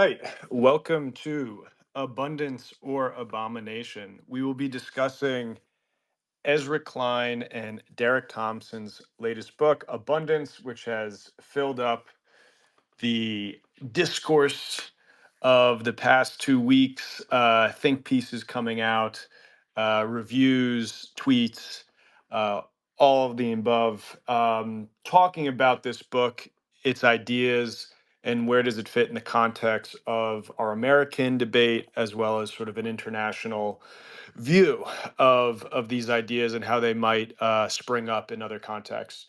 right. Welcome to Abundance or Abomination. We will be discussing Ezra Klein and Derek Thompson's latest book, Abundance, which has filled up the discourse of the past 2 weeks, think pieces coming out, reviews, tweets, uh, all of the above, talking about this book, its ideas, and where does it fit in the context of our American debate, as well as sort of an international view of these ideas and how they might spring up in other contexts.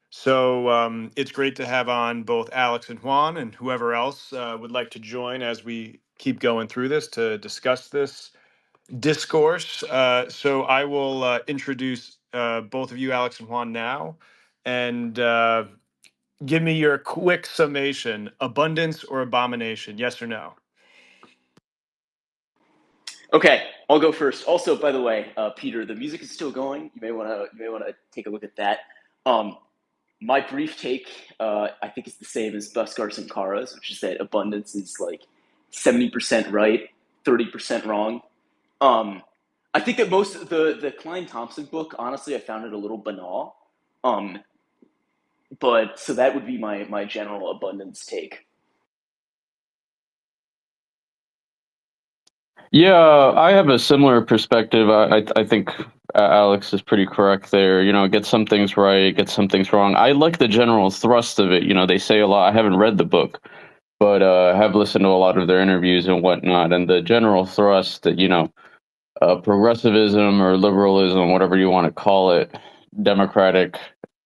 So it's great to have on both Alex and Juan and whoever else would like to join as we keep going through this to discuss this discourse. So I will introduce both of you, Alex and Juan, now, and give me your quick summation: abundance or abomination? Yes or no? Okay, I'll go first. Also, by the way, Peter, the music is still going. You may want to take a look at that. Um, my brief take, I think, is the same as Bhaskar Sankara's, which is that abundance is like 70% right, 30% wrong. Um, I think that most of the Klein Thompson book, honestly, I found it a little banal. Um, but so that would be my general abundance take. Yeah, I have a similar perspective. I think Alex is pretty correct there. Get some things right, get some things wrong. I like the general thrust of it. They say a lot. I haven't read the book, but I have listened to a lot of their interviews and whatnot. And the general thrust that, progressivism or liberalism, whatever you want to call it, democratic,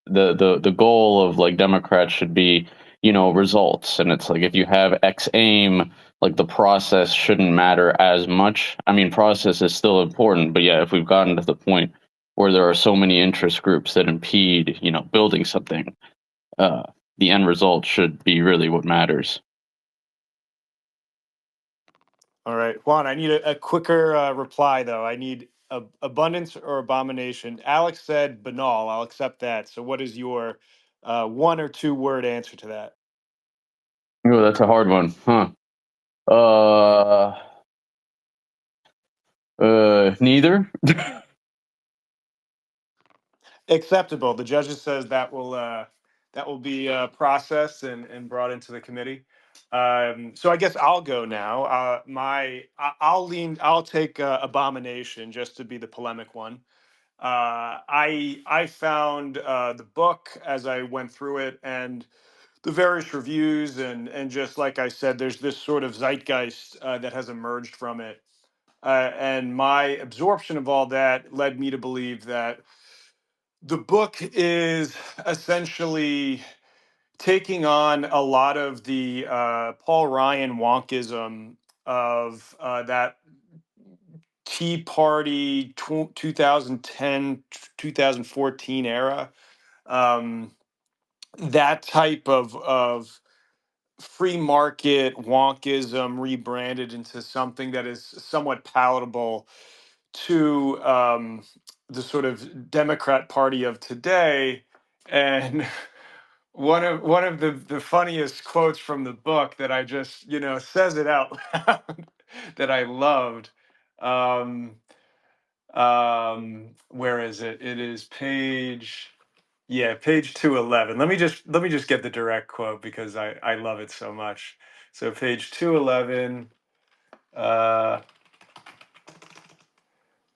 the goal of like Democrats should be, results. And it's like if you have X aim, like the process shouldn't matter as much. I mean, process is still important, but yeah, if we've gotten to the point where there are so many interest groups that impede, building something, uh, the end result should be really what matters. All right, Juan, I need a quicker reply, though. I need abundance or abomination. Alex said banal. I'll accept that. So, what is your one or two word answer to that? Oh, that's a hard one, huh? Uh, neither. Acceptable. The judges says that will be processed and brought into the committee. So I guess I'll go now. I'll lean. I'll take abomination just to be the polemic one. I found the book as I went through it and the various reviews and just like I said, there's this sort of zeitgeist that has emerged from it, and my absorption of all that led me to believe that the book is essentially taking on a lot of the Paul Ryan wonkism of that Tea Party 2010 2014 era, um, that type of free market wonkism rebranded into something that is somewhat palatable to the sort of Democrat Party of today. And one of the funniest quotes from the book that I just says it out loud that I loved. Um, where is it? It is page 211. Let me just get the direct quote because I love it so much. So page 211. Uh,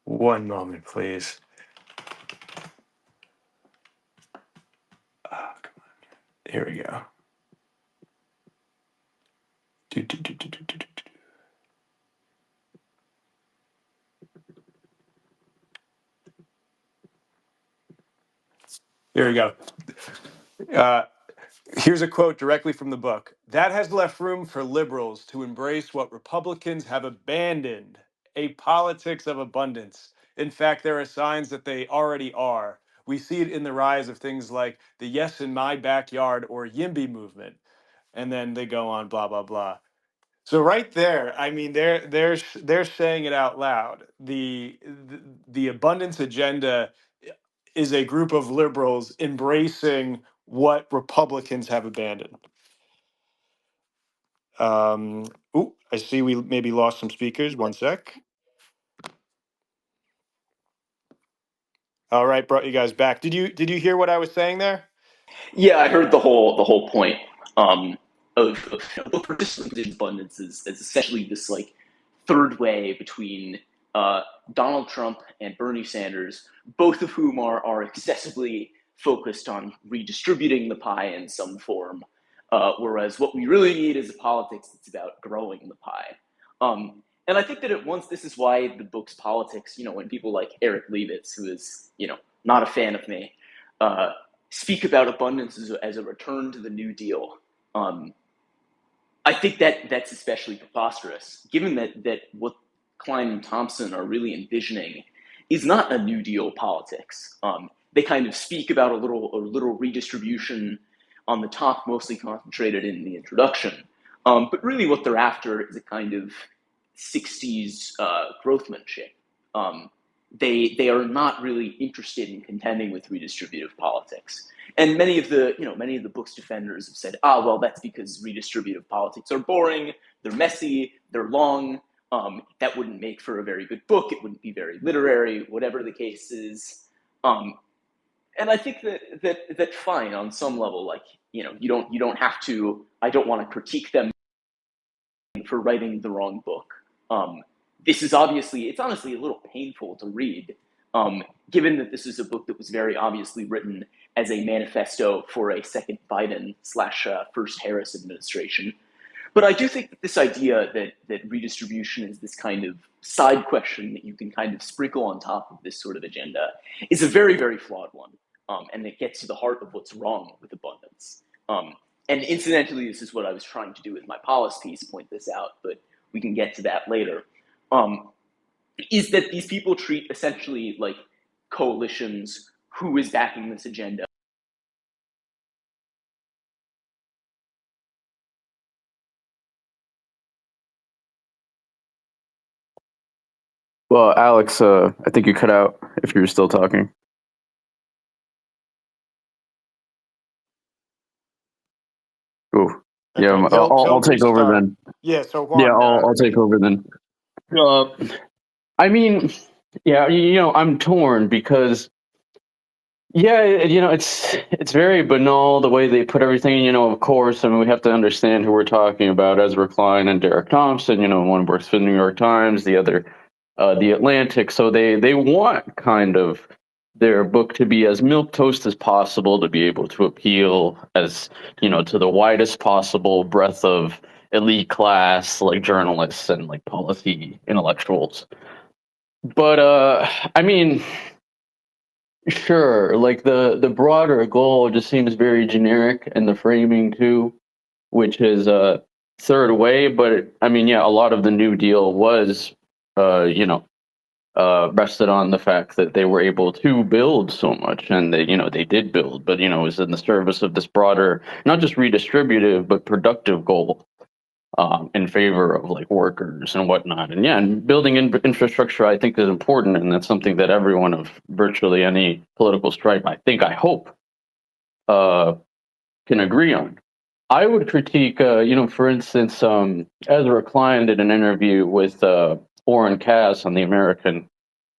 one moment, please. Ah, come on. Here we go. Do, do, do, do, do, do, do, do. Here we go. Uh, Here's a quote directly from the book. That has left room for liberals to embrace what Republicans have abandoned, a politics of abundance. In fact, there are signs that they already are. We see it in the rise of things like the Yes in My Backyard or YIMBY movement. And then they go on, blah, blah, blah. So right there, I mean, they're saying it out loud. The abundance agenda is a group of liberals embracing what Republicans have abandoned. I see we maybe lost some speakers. One sec. All right, brought you guys back. Did you hear what I was saying there? Yeah, I heard the whole point of book distributed abundance is essentially this like third way between Donald Trump and Bernie Sanders, both of whom are excessively focused on redistributing the pie in some form, whereas what we really need is a politics that's about growing the pie. And I think that at once this is why the book's politics, when people like Eric Leibovitz, who is not a fan of me, uh, speak about abundance as a return to the New Deal. I think that that's especially preposterous, given that what Klein and Thompson are really envisioning is not a New Deal politics. They kind of speak about a little redistribution on the top, mostly concentrated in the introduction. But really, what they're after is a kind of '60s growthmanship. They are not really interested in contending with redistributive politics. And many of the book's defenders have said, well, that's because redistributive politics are boring, they're messy, they're long. That wouldn't make for a very good book. It wouldn't be very literary, whatever the case is. And I think that fine on some level, like you don't have to. I don't want to critique them for writing the wrong book. This is it's honestly a little painful to read, given that this is a book that was very obviously written as a manifesto for a second Biden / first Harris administration. But I do think that this idea that redistribution is this kind of side question that you can kind of sprinkle on top of this sort of agenda is a very, very flawed one. And it gets to the heart of what's wrong with abundance. And incidentally, this is what I was trying to do with my Polis piece, point this out, but we can get to that later. Is that these people treat essentially like coalitions who is backing this agenda. Well, Alex, I think you cut out if you're still talking. Ooh. Yeah, Okay, I'll he'll take over restart. then. Yeah. So Yeah, Juan, I'll take over then. I mean, yeah, I'm torn because, yeah, it's very banal the way they put everything. Of course, I mean, we have to understand who we're talking about: Ezra Klein and Derek Thompson. One works for the New York Times, the other, the Atlantic. So they want kind of their book to be as milquetoast as possible, to be able to appeal as to the widest possible breadth of elite class, like journalists and like policy intellectuals. But I mean, sure, like the broader goal just seems very generic, and the framing too, which is third way. But I mean, yeah, a lot of the New Deal was, rested on the fact that they were able to build so much, and they did build, but it was in the service of this broader, not just redistributive, but productive goal, in favor of like workers and whatnot. And yeah, and building infrastructure, I think, is important, and that's something that everyone of virtually any political stripe, I hope, can agree on. I would critique, for instance, Ezra Klein did an interview with Orrin Cass on the American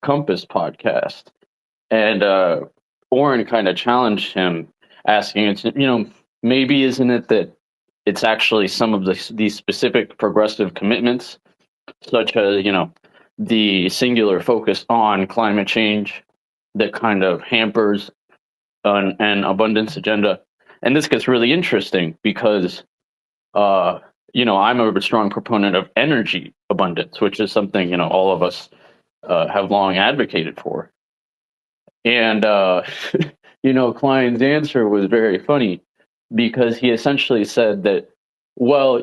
Compass podcast, and Orrin kind of challenged him, asking, maybe isn't it that it's actually some of these specific progressive commitments, such as the singular focus on climate change, that kind of hampers an abundance agenda. And this gets really interesting because I'm a strong proponent of energy abundance, which is something all of us have long advocated for. And Klein's answer was very funny, because he essentially said that, well,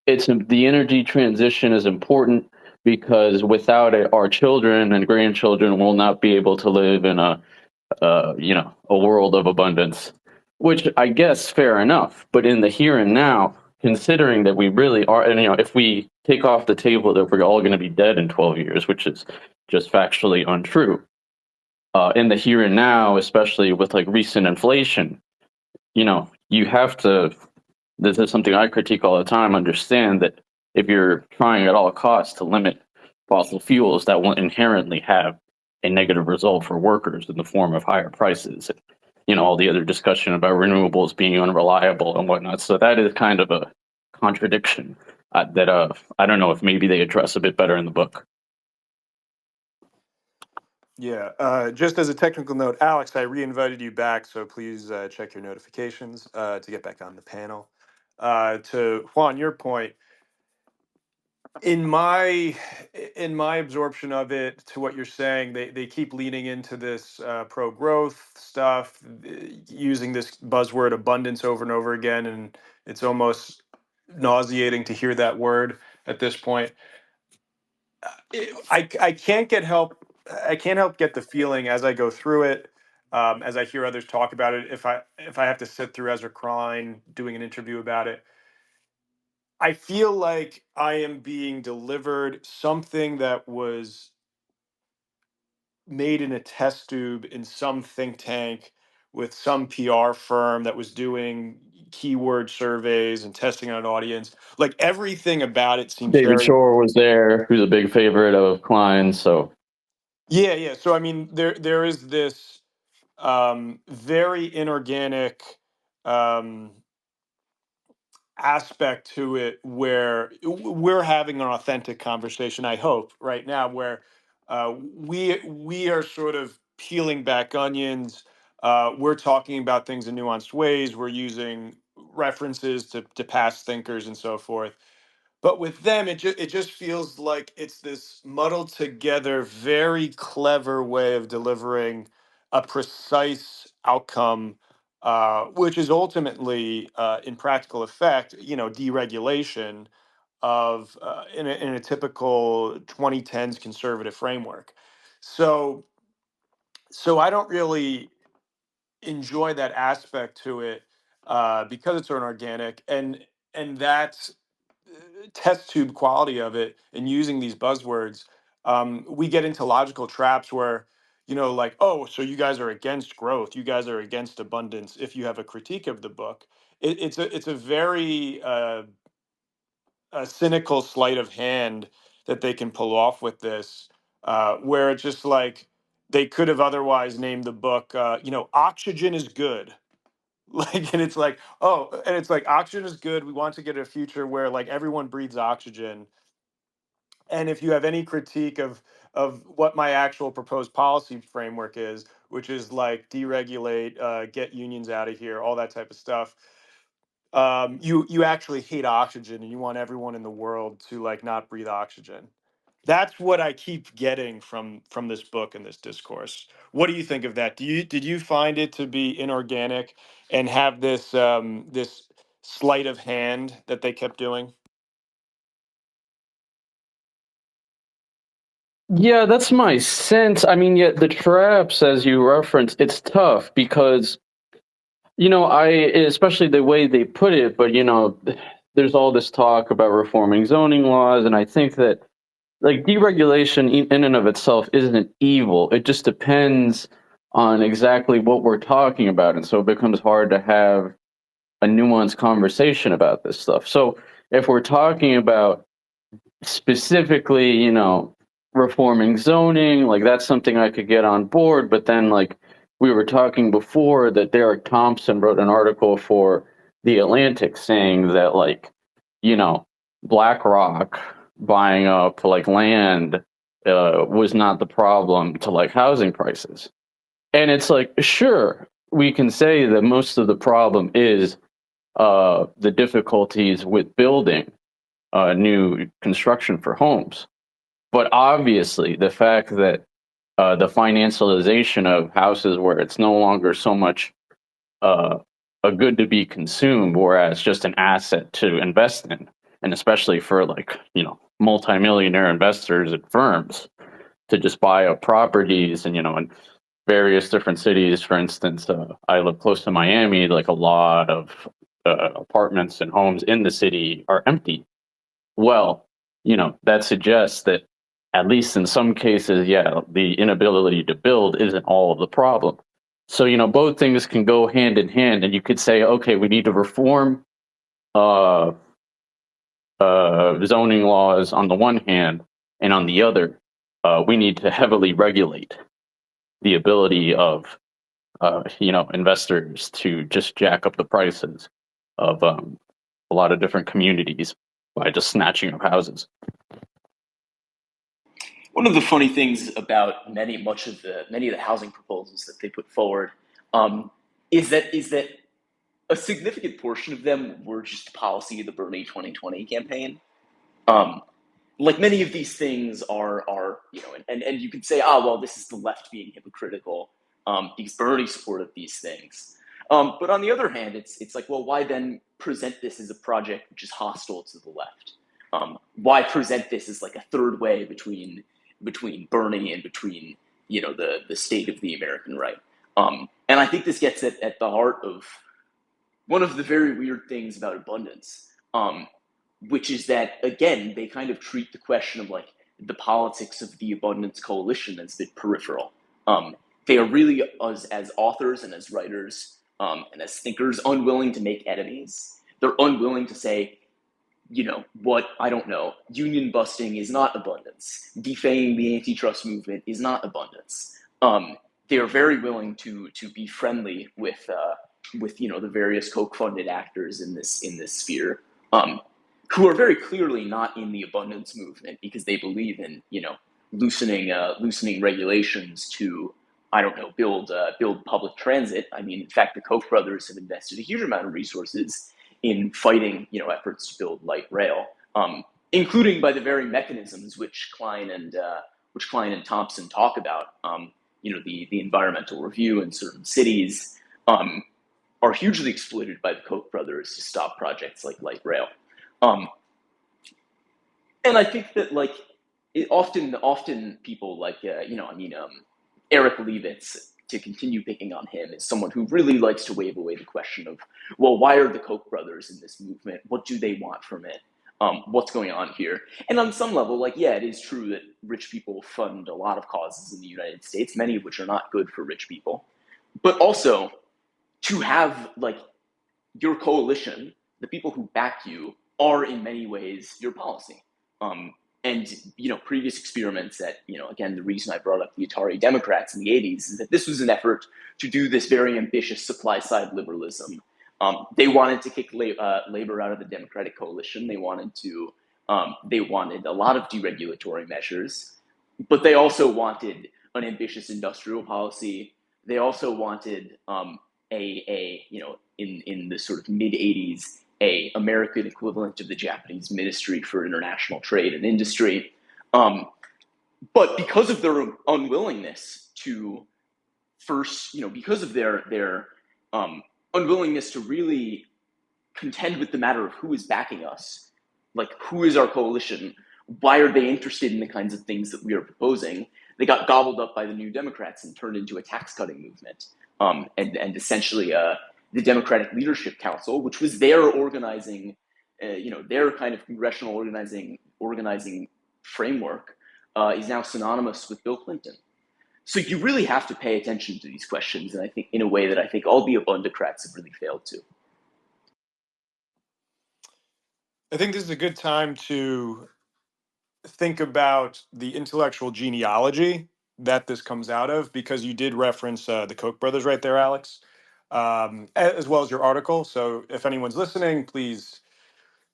it's the energy transition is important because without it, our children and grandchildren will not be able to live in a world of abundance, which I guess fair enough. But in the here and now, considering that we really are, and if we take off the table that we're all going to be dead in 12 years, which is just factually untrue, in the here and now, especially with like recent inflation, you have to this is something I critique all the time, understand that if you're trying at all costs to limit fossil fuels, that will inherently have a negative result for workers in the form of higher prices. All the other discussion about renewables being unreliable and whatnot. So that is kind of a contradiction that I don't know if maybe they address a bit better in the book. Yeah, just as a technical note, Alex, I re-invited you back, so please check your notifications to get back on the panel. To Juan, your point, in my in my absorption of it, to what you're saying, they keep leaning into this pro-growth stuff, using this buzzword abundance over and over again, and it's almost nauseating to hear that word at this point. I can't get help. I can't help get the feeling as I go through it, as I hear others talk about it. If I have to sit through Ezra Klein doing an interview about it, I feel like I am being delivered something that was made in a test tube in some think tank with some PR firm that was doing keyword surveys and testing on an audience. Like everything about it seems David very. Shore was there, who's a big favorite of Klein. So Yeah, yeah. So I mean, there is this very inorganic um, aspect to it where we're having an authentic conversation. I hope right now, where we are sort of peeling back onions. We're talking about things in nuanced ways. We're using references to past thinkers and so forth. But with them, it just feels like it's this muddled together, very clever way of delivering a precise outcome, which is ultimately, in practical effect, deregulation of in a typical 2010s conservative framework. So, so I don't really enjoy that aspect to it because it's an organic and that's test tube quality of it and using these buzzwords, we get into logical traps where, like, oh, so you guys are against growth, you guys are against abundance. If you have a critique of the book, it's a very a cynical sleight of hand that they can pull off with this, where it's just like they could have otherwise named the book, oxygen is good. Like, and it's like, oh, and it's like oxygen is good. We want to get a future where like everyone breathes oxygen. And if you have any critique of what my actual proposed policy framework is, which is like deregulate, get unions out of here, all that type of stuff, you actually hate oxygen and you want everyone in the world to like not breathe oxygen. That's what I keep getting from this book and this discourse. What do you think of that? Did you find it to be inorganic and have this sleight of hand that they kept doing? yeah, that's my sense. I mean, yet the traps, as you reference, it's tough because I especially the way they put it, but there's all this talk about reforming zoning laws, and I think that like deregulation in and of itself isn't evil. It just depends on exactly what we're talking about, and so it becomes hard to have a nuanced conversation about this stuff. So if we're talking about specifically, reforming zoning, like that's something I could get on board. But then, like we were talking before, that Derek Thompson wrote an article for The Atlantic saying that, like, you know, BlackRock buying up like land was not the problem to like housing prices. And it's like, sure, we can say that most of the problem is the difficulties with building new construction for homes. But obviously, the fact that the financialization of houses where it's no longer so much uh, a good to be consumed, whereas just an asset to invest in, and especially for like, multimillionaire investors and firms to just buy up properties and, in various different cities. For instance, I live close to Miami, like a lot of apartments and homes in the city are empty. Well, that suggests that at least in some cases, yeah, the inability to build isn't all of the problem. So, both things can go hand in hand, and you could say, okay, we need to reform uh, zoning laws on the one hand, and on the other, we need to heavily regulate the ability of investors to just jack up the prices of a lot of different communities by just snatching up houses. One of the funny things about many of the housing proposals that they put forward um, is that a significant portion of them were just policy of the Bernie 2020 campaign. Um, like many of these things are and you could say, well, this is the left being hypocritical because Bernie supported these things. But on the other hand, it's like, well, why then present this as a project which is hostile to the left? Why present this as like a third way between Bernie and between the state of the American right? And I think this gets at the heart of one of the very weird things about abundance, which is that, again, they kind of treat the question of like the politics of the abundance coalition as a bit peripheral. They are really, as authors and as writers and as thinkers, unwilling to make enemies. They're unwilling to say, what, I don't know, union busting is not abundance. Defaming the antitrust movement is not abundance. They are very willing to be friendly with the various Koch funded actors in this sphere, who are very clearly not in the abundance movement because they believe in loosening regulations to, I don't know, build public transit. I mean, in fact, the Koch brothers have invested a huge amount of resources in fighting efforts to build light rail, including by the very mechanisms which Klein and Thompson talk about. The environmental review in certain cities are hugely exploited by the Koch brothers to stop projects like light rail. Um, and I think that often people like Eric Leavitz, to continue picking on him, is someone who really likes to wave away the question of, well, why are the Koch brothers in this movement? What do they want from it? What's going on here? And on some level, yeah, it is true that rich people fund a lot of causes in the United States, many of which are not good for rich people. But also, to have your coalition, the people who back you, are in many ways your policy. And previous experiments again, the reason I brought up the Atari Democrats in the 80s is that this was an effort to do this very ambitious supply side liberalism. They wanted to kick labor out of the Democratic coalition. They wanted a lot of deregulatory measures, but they also wanted an ambitious industrial policy. They also wanted in the sort of mid 80s, a American equivalent of the Japanese Ministry for International Trade and Industry. But because of their unwillingness to because of their unwillingness to really contend with the matter of who is backing us, like who is our coalition, why are they interested in the kinds of things that we are proposing, they got gobbled up by the New Democrats and turned into a tax cutting movement. And essentially the Democratic Leadership Council, which was their organizing, their kind of congressional organizing framework, is now synonymous with Bill Clinton. So you really have to pay attention to these questions, and I think in a way that I think all the Abundocrats have really failed to. I think this is a good time to think about the intellectual genealogy that this comes out of, because you did reference the Koch brothers right there, Alex, as well as your article. So if anyone's listening, please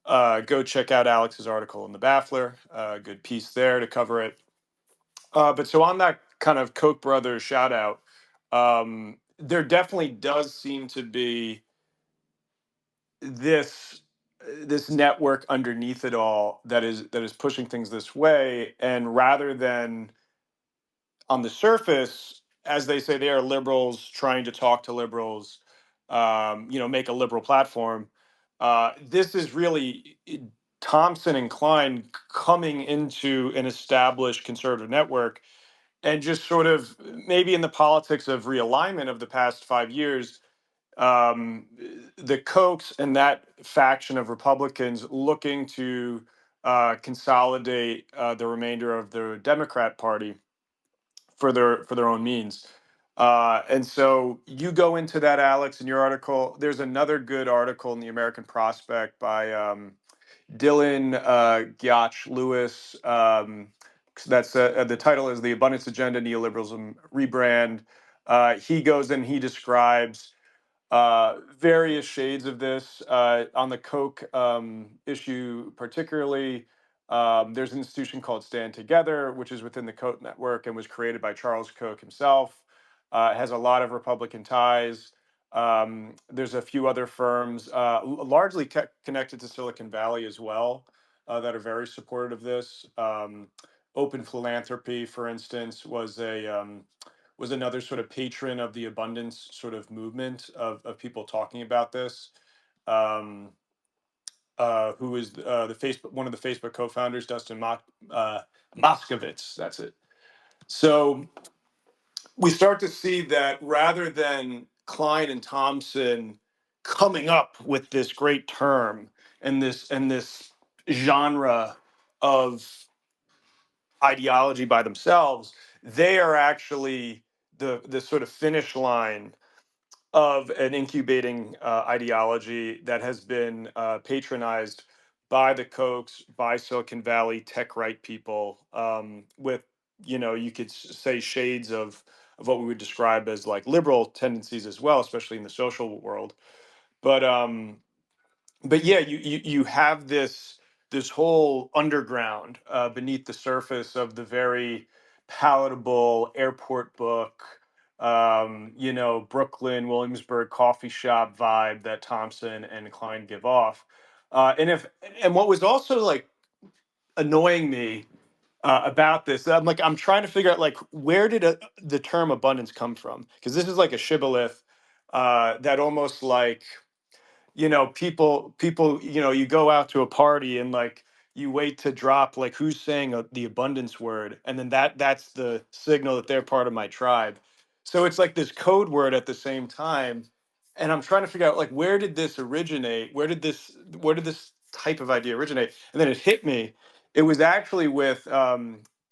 go check out Alex's article in the Baffler. Good piece there to cover it. But so on that kind of Koch brothers shout out, there definitely does seem to be this this network underneath it all that is pushing things this way. And rather than on the surface, as they say, they are liberals trying to talk to liberals, make a liberal platform. This is really Thompson and Klein coming into an established conservative network, and just sort of maybe in the politics of realignment of the past 5 years, um, the Kochs and that faction of Republicans looking to consolidate the remainder of the Democrat Party for their own means. And so you go into that, Alex, in your article. There's another good article in the American Prospect by Dylan Gyach Lewis. That's the title is "The Abundance Agenda: Neoliberalism Rebrand." He goes and he describes various shades of this on the Koch issue, particularly. There's an institution called Stand Together, which is within the Koch network and was created by Charles Koch himself. It has a lot of Republican ties. There's a few other firms, largely connected to Silicon Valley as well, that are very supportive of this. Open Philanthropy, for instance, was another sort of patron of the abundance sort of movement of people talking about this. Um, who is the Facebook one of the Facebook co-founders, Dustin Moskovitz. That's it. So we start to see that rather than Klein and Thompson coming up with this great term and this genre of ideology by themselves, they are actually the sort of finish line of an incubating ideology that has been patronized by the Kochs, by Silicon Valley tech right people, with you could say shades of what we would describe as like liberal tendencies as well, especially in the social world. But yeah, you have this whole underground beneath the surface of the very palatable airport book, Brooklyn, Williamsburg coffee shop vibe that Thompson and Klein give off. And what was also like annoying me about this, I'm trying to figure out like where did the term abundance come from? Because this is like a shibboleth that almost like people you go out to a party and like you wait to drop like who's saying the abundance word, and then that's the signal that they're part of my tribe. So it's like this code word at the same time, and I'm trying to figure out like where did this originate, where did this type of idea originate, and then it hit me. It was actually with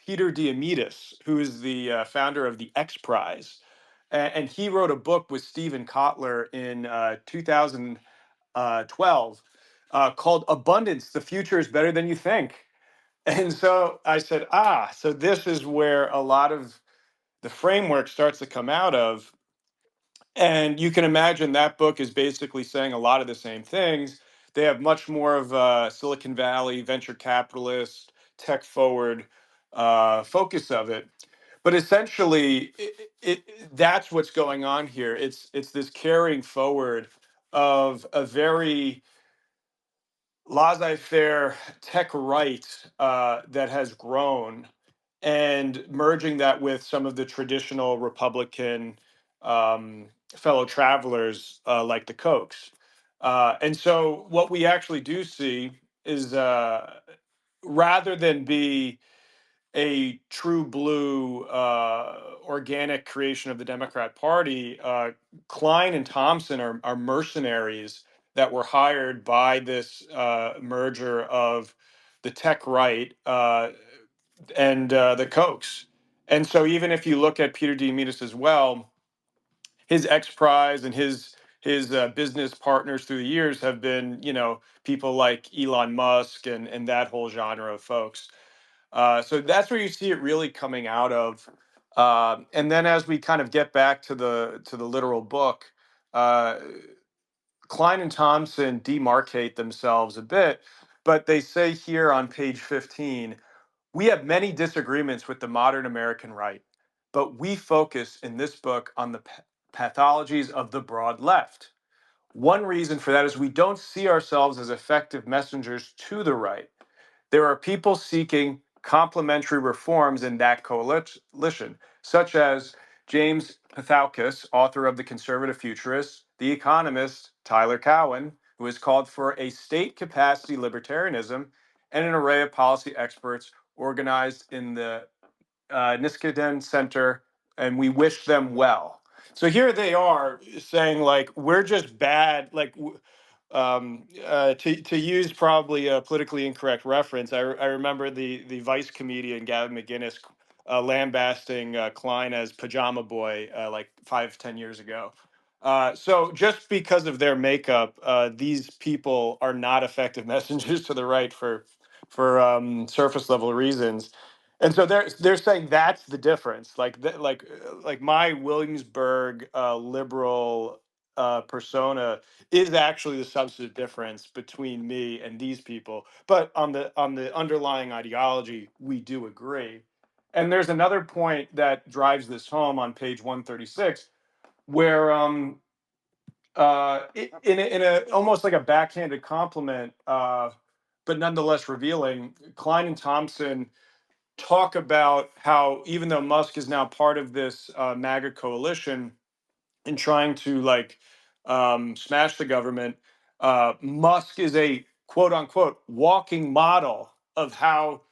Peter Diamandis, who is the founder of the X Prize, and he wrote a book with Stephen Kotler in 2012 called Abundance: The Future is Better Than You Think. And so I said, so this is where a lot of the framework starts to come out of. And you can imagine that book is basically saying a lot of the same things. They have much more of a Silicon Valley venture capitalist, tech forward focus of it. But essentially, that's what's going on here. It's this carrying forward of a very laissez-faire tech right that has grown, and merging that with some of the traditional Republican fellow travelers like the Kochs. And so what we actually do see is rather than be a true blue organic creation of the Democrat Party, Klein and Thompson are mercenaries that were hired by this merger of the tech right and the Kochs. And so even if you look at Peter Diamandis as well, his X Prize and his business partners through the years have been, people like Elon Musk and that whole genre of folks. So that's where you see it really coming out of. And then as we kind of get back to the literal book, uh, Klein and Thompson demarcate themselves a bit, but they say here on page 15, we have many disagreements with the modern American right, but we focus in this book on the pathologies of the broad left. One reason for that is we don't see ourselves as effective messengers to the right. There are people seeking complementary reforms in that coalition, such as James Pathoukis, author of The Conservative Futurists, The Economist, Tyler Cowen, who has called for a state capacity libertarianism, and an array of policy experts organized in the Niskanen Center, and we wish them well. So here they are saying like we're just bad, like to use probably a politically incorrect reference. I remember the Vice comedian Gavin McInnes lambasting Klein as Pajama Boy like 5-10 years ago. So just because of their makeup, these people are not effective messengers to the right for surface level reasons. And so they're saying that's the difference. Like my Williamsburg liberal persona is actually the substantive difference between me and these people. But on the underlying ideology, we do agree. And there's another point that drives this home on page 136, where in a almost like a backhanded compliment, but nonetheless revealing, Klein and Thompson talk about how even though Musk is now part of this MAGA coalition in trying to smash the government, Musk is a quote unquote walking model of how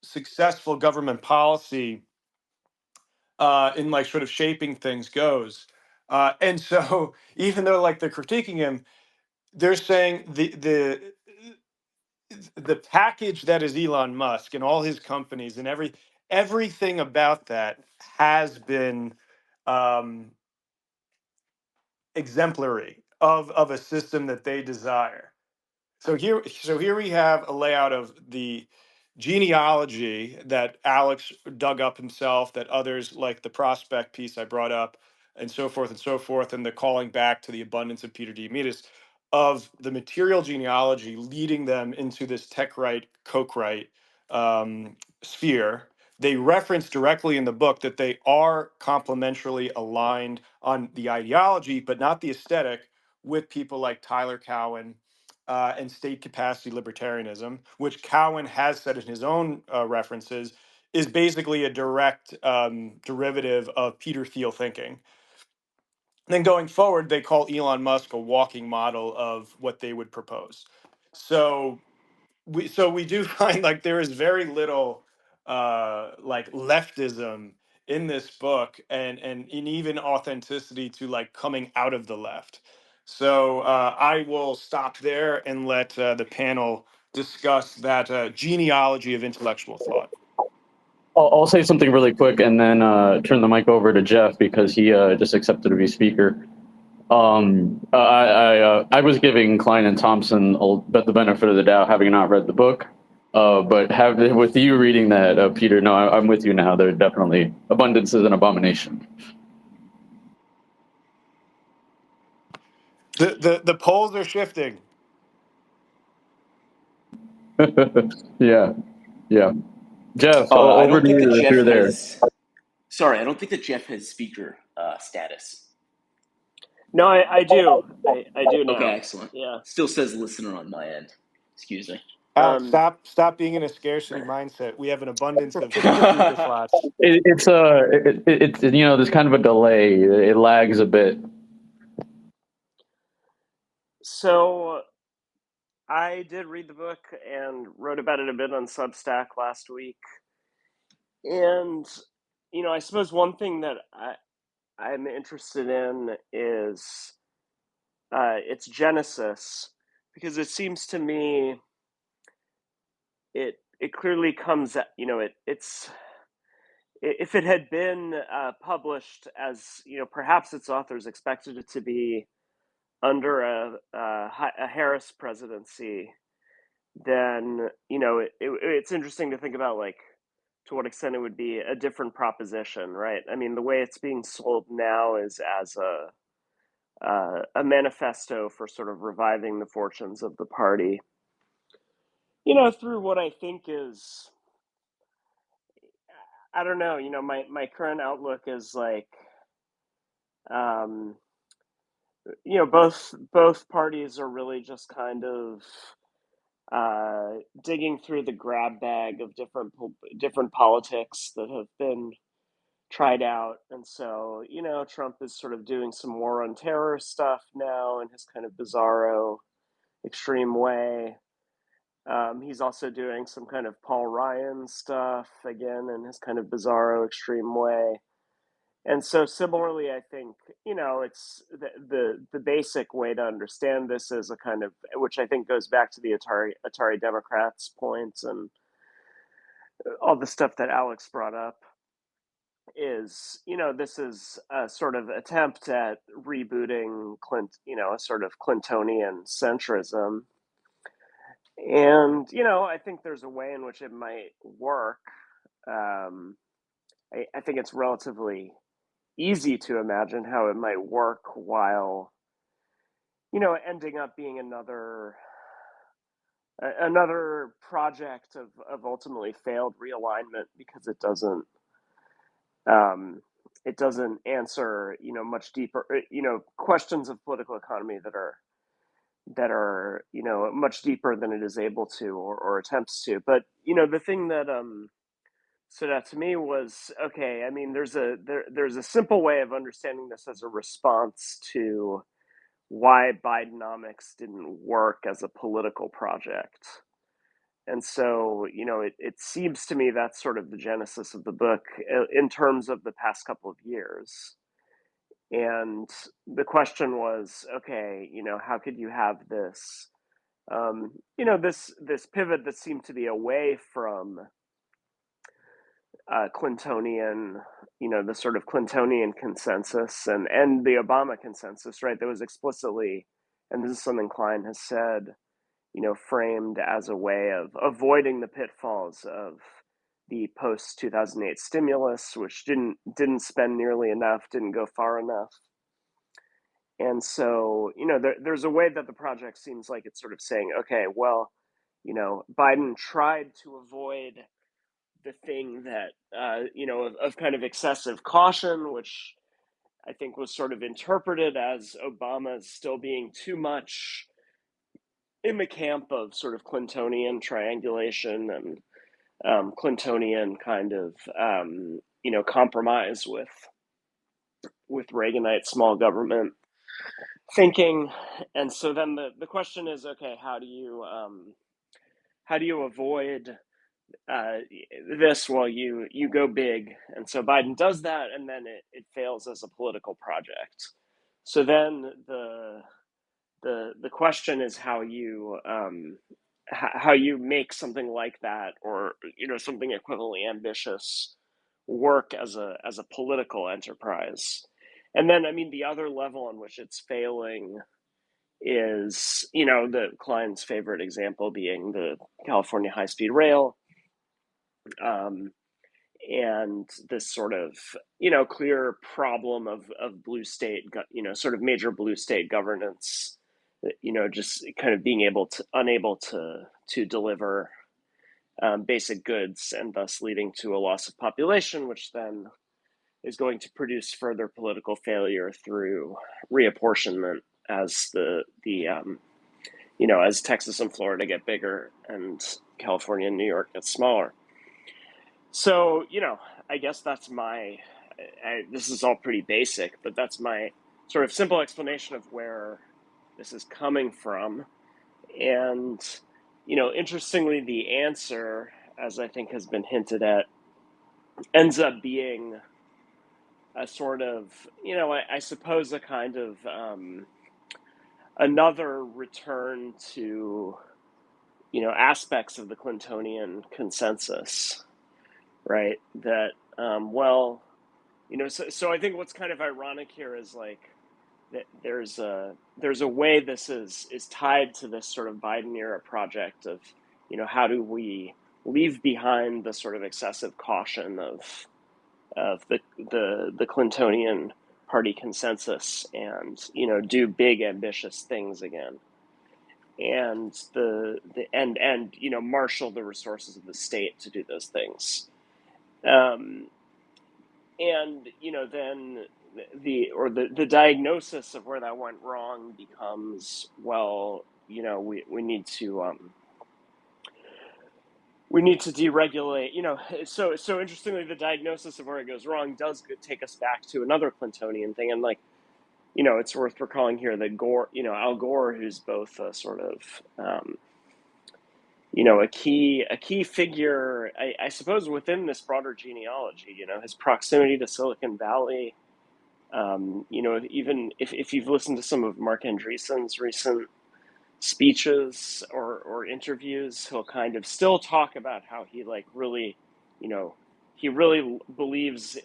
successful government policy in like sort of shaping things goes. And so even though like they're critiquing him, they're saying the package that is Elon Musk and all his companies and everything about that has been um, exemplary of a system that they desire. So here we have a layout of the genealogy that Alex dug up himself, that others like the prospect piece I brought up, and so forth, and the calling back to the abundance of Peter Diamandis of the material genealogy leading them into this tech right, coke right sphere. They reference directly in the book that they are complementarily aligned on the ideology, but not the aesthetic, with people like Tyler Cowen and state capacity libertarianism, which Cowen has said in his own references is basically a direct derivative of Peter Thiel thinking. And then going forward, they call Elon Musk a walking model of what they would propose. So we do find like there is very little like leftism in this book, and in even authenticity to like coming out of the left. So I will stop there and let the panel discuss that genealogy of intellectual thought. I'll say something really quick and then turn the mic over to Jeff because he just accepted to be speaker. I was giving Klein and Thompson the benefit of the doubt, having not read the book. But with you reading that, Peter, no, I'm with you now. There definitely abundance is an abomination. The polls are shifting. Yeah, yeah. Jeff, I over don't to think that you if Jeff you're there. has. Sorry, I don't think that Jeff has speaker status. No, I do. I do Okay, now. excellent. Yeah. Still says listener on my end. Excuse me. Alex, stop being in a scarcity mindset. We have an abundance of speaker Yeah, slots. It's there's kind of a delay. It lags a bit. So I did read the book and wrote about it a bit on Substack last week. And I suppose one thing that I'm interested in is its genesis, because it seems to me it clearly comes at, it's if it had been published as perhaps its authors expected it to be under a Harris presidency, then it's interesting to think about, like, to what extent it would be a different proposition, right? I mean, the way it's being sold now is as a manifesto for sort of reviving the fortunes of the party, through what I think is, I don't know, my current outlook is like, um, both parties are really just kind of digging through the grab bag of different politics that have been tried out. And so, Trump is sort of doing some war on terror stuff now in his kind of bizarro, extreme way. He's also doing some kind of Paul Ryan stuff again in his kind of bizarro, extreme way. And so, similarly, I think it's the basic way to understand this is a kind of, which I think goes back to the Atari Democrats points and all the stuff that Alex brought up. is, this is a sort of attempt at rebooting a sort of Clintonian centrism. And, I think there's a way in which it might work. Um, I think it's relatively easy to imagine how it might work while, ending up being another project of ultimately failed realignment, because it doesn't answer, much deeper, questions of political economy that are much deeper than it is able to, or attempts to. But the thing that stood out to me was, okay, I mean, there's a simple way of understanding this as a response to why Bidenomics didn't work as a political project. And so, it seems to me that's sort of the genesis of the book, in terms of the past couple of years. And the question was, okay, how could you have this, this pivot that seemed to be away from Clintonian, the sort of Clintonian consensus and the Obama consensus, right? That was explicitly, and this is something Klein has said, framed as a way of avoiding the pitfalls of the post 2008 stimulus, which didn't spend nearly enough, didn't go far enough. And so, there's a way that the project seems like it's sort of saying, okay, well, Biden tried to avoid the thing that, of kind of excessive caution, which I think was sort of interpreted as Obama's still being too much in the camp of sort of Clintonian triangulation and Clintonian kind of, compromise with Reaganite small government thinking. And so then the question is, okay, how do you avoid this while you go big? And so Biden does that, and then it fails as a political project. So then the question is how you make something like that, or something equivalently ambitious, work as a political enterprise. And then, I mean, the other level on which it's failing is, the Klein's favorite example being the California high-speed rail, and this sort of, clear problem of blue state, sort of major blue state governance, just kind of being unable to deliver basic goods, and thus leading to a loss of population, which then is going to produce further political failure through reapportionment as as Texas and Florida get bigger and California and New York get smaller. So, I guess that's this is all pretty basic, but that's my sort of simple explanation of where this is coming from. And, interestingly, the answer, as I think has been hinted at, ends up being a sort of, I suppose, a kind of another return to, aspects of the Clintonian consensus, right? That, well, so I think what's kind of ironic here is like that there's a way this is tied to this sort of Biden era project of, how do we leave behind the sort of excessive caution of the Clintonian party consensus, and do big ambitious things again, and marshal the resources of the state to do those things, and then the diagnosis of where that went wrong becomes, well, we need to deregulate, so interestingly, the diagnosis of where it goes wrong does take us back to another Clintonian thing. And it's worth recalling here that Al Gore, who's both a sort of, a key figure, I suppose, within this broader genealogy, his proximity to Silicon Valley, even if you've listened to some of Mark Andreessen's recent speeches or interviews, he'll kind of still talk about how he really, he really believes,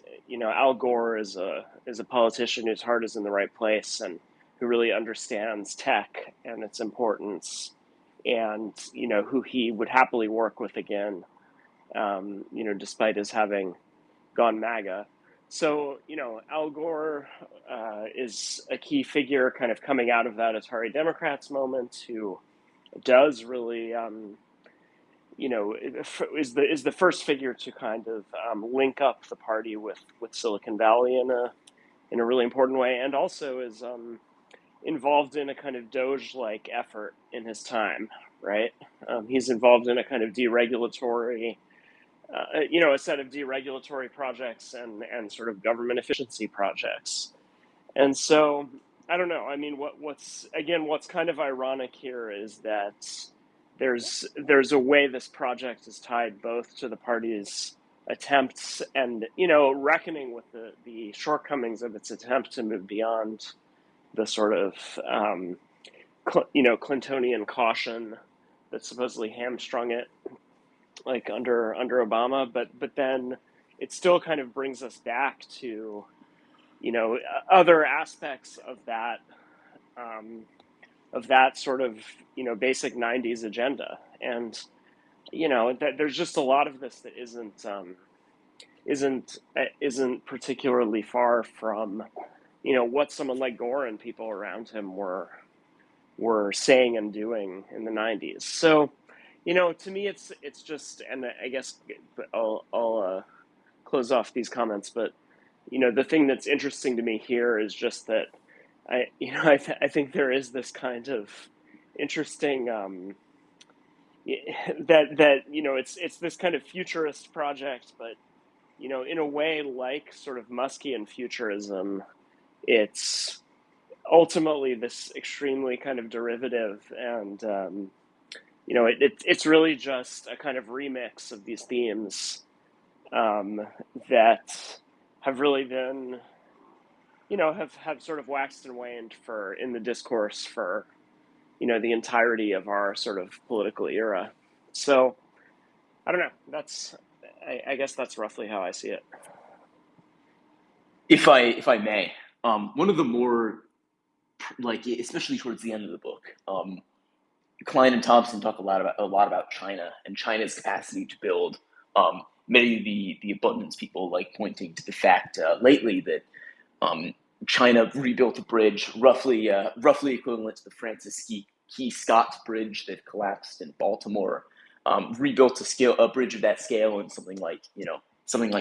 Al Gore is a politician whose heart is in the right place and who really understands tech and its importance, and who he would happily work with again, despite his having gone MAGA. So, Al Gore is a key figure kind of coming out of that Atari Democrats moment, who does really, is the first figure to kind of link up the party with Silicon Valley in a really important way, and also is involved in a kind of Doge-like effort in his time, right? He's involved in a kind of deregulatory, a set of deregulatory projects and sort of government efficiency projects. And so, I don't know. I mean, what's kind of ironic here is that there's a way this project is tied both to the party's attempts and reckoning with the shortcomings of its attempt to move beyond the sort of Clintonian caution that supposedly hamstrung it, like under Obama, but then it still kind of brings us back to other aspects of that sort of basic 90s agenda. And that there's just a lot of this that isn't particularly far from what someone like Gore and people around him were saying and doing in the 90s. So to me it's just, and I guess I'll close off these comments, but the thing that's interesting to me here is just that I think there is this kind of interesting that it's this kind of futurist project, but in a way, like sort of Muskian futurism, it's ultimately this extremely kind of derivative, and it's really just a kind of remix of these themes that have really been have sort of waxed and waned in the discourse for the entirety of our sort of political era. So I don't know. I guess that's roughly how I see it. If I may, one of the more, like, especially towards the end of the book, Klein and Thompson talk a lot about China and China's capacity to build. Many of the abundance people like pointing to the fact lately that China rebuilt a bridge roughly equivalent to the Francis Key Scott Bridge that collapsed in Baltimore. Rebuilt a bridge of that scale in something like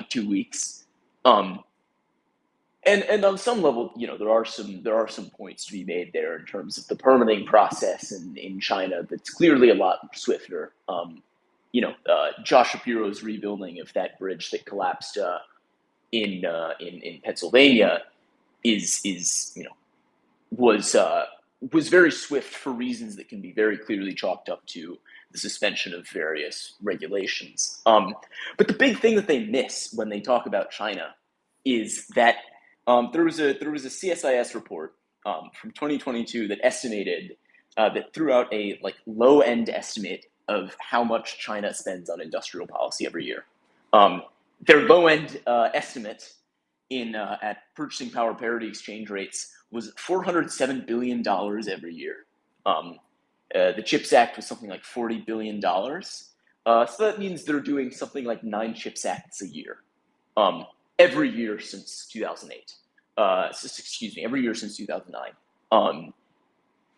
2 weeks. And on some level, there are some points to be made there in terms of the permitting process in China that's clearly a lot swifter. Josh Shapiro's rebuilding of that bridge that collapsed in Pennsylvania was very swift for reasons that can be very clearly chalked up to the suspension of various regulations. But the big thing that they miss when they talk about China is that there was a CSIS report from 2022 that estimated that threw out a low end estimate of how much China spends on industrial policy every year. Their low end estimate at purchasing power parity exchange rates was $407 billion every year. The CHIPS Act was something like $40 billion. So that means they're doing something like 9 CHIPS Acts a year, every year since 2008. Every year since 2009.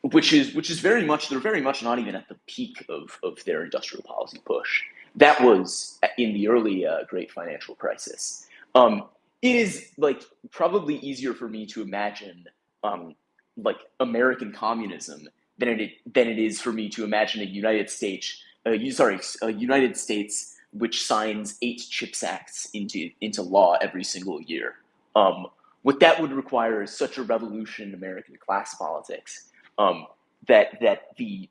Which is very much, they're very much not even at the peak of their industrial policy push. That was in the early Great Financial Crisis. It is probably easier for me to imagine American communism than it is for me to imagine a United States which signs 8 CHIPS Acts into law every single year. What that would require is such a revolution in American class politics that the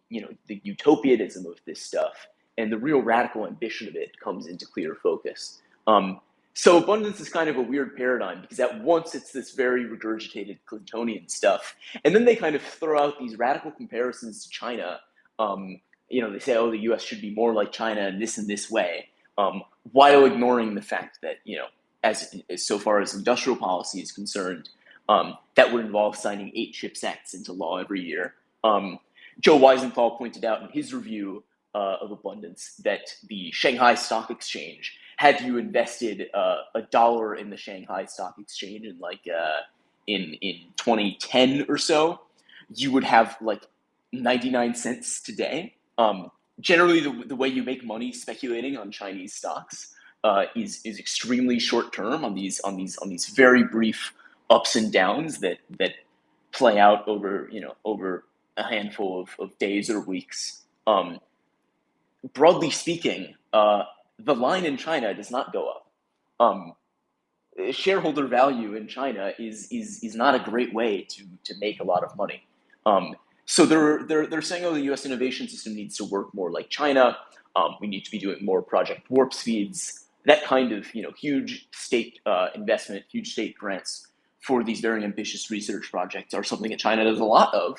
utopianism of this stuff and the real radical ambition of it comes into clear focus. So abundance is kind of a weird paradigm because at once it's this very regurgitated Clintonian stuff, and then they kind of throw out these radical comparisons to China. They say, oh, the U.S. should be more like China in this and this way, while ignoring the fact that, as so far as industrial policy is concerned, that would involve signing 8 CHIPS Acts into law every year. Joe Weisenthal pointed out in his review of abundance that the Shanghai Stock Exchange, had you invested $1 in the Shanghai Stock Exchange in 2010 or so, you would have like 99 cents today. Generally, the way you make money speculating on Chinese stocks is extremely short term on these very brief ups and downs that play out over a handful of days or weeks. Broadly speaking, the line in China does not go up. Shareholder value in China is not a great way to make a lot of money. So they're saying, oh, the U.S. innovation system needs to work more like China. We need to be doing more Project Warp Speeds, that kind of huge state investment, huge state grants for these very ambitious research projects are something that China does a lot of.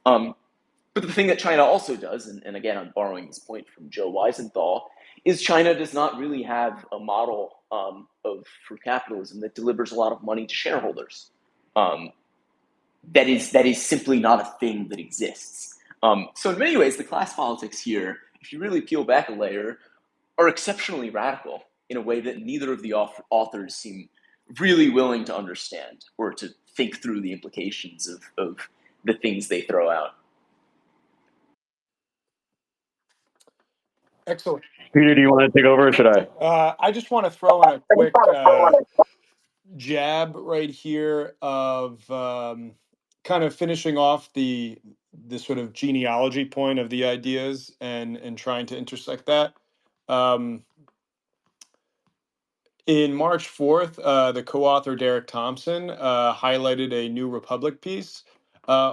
But the thing that China also does, and again, I'm borrowing this point from Joe Weisenthal, is China does not really have a model for capitalism that delivers a lot of money to shareholders. That is simply not a thing that exists. So in many ways, the class politics here, if you really peel back a layer, are exceptionally radical in a way that neither of the authors seem really willing to understand or to think through the implications of the things they throw out. Excellent. Peter, do you want to take over or should I? I just want to throw in a quick jab right here of kind of finishing off the sort of genealogy point of the ideas and trying to intersect that. In March 4th, the co-author Derek Thompson highlighted a New Republic piece,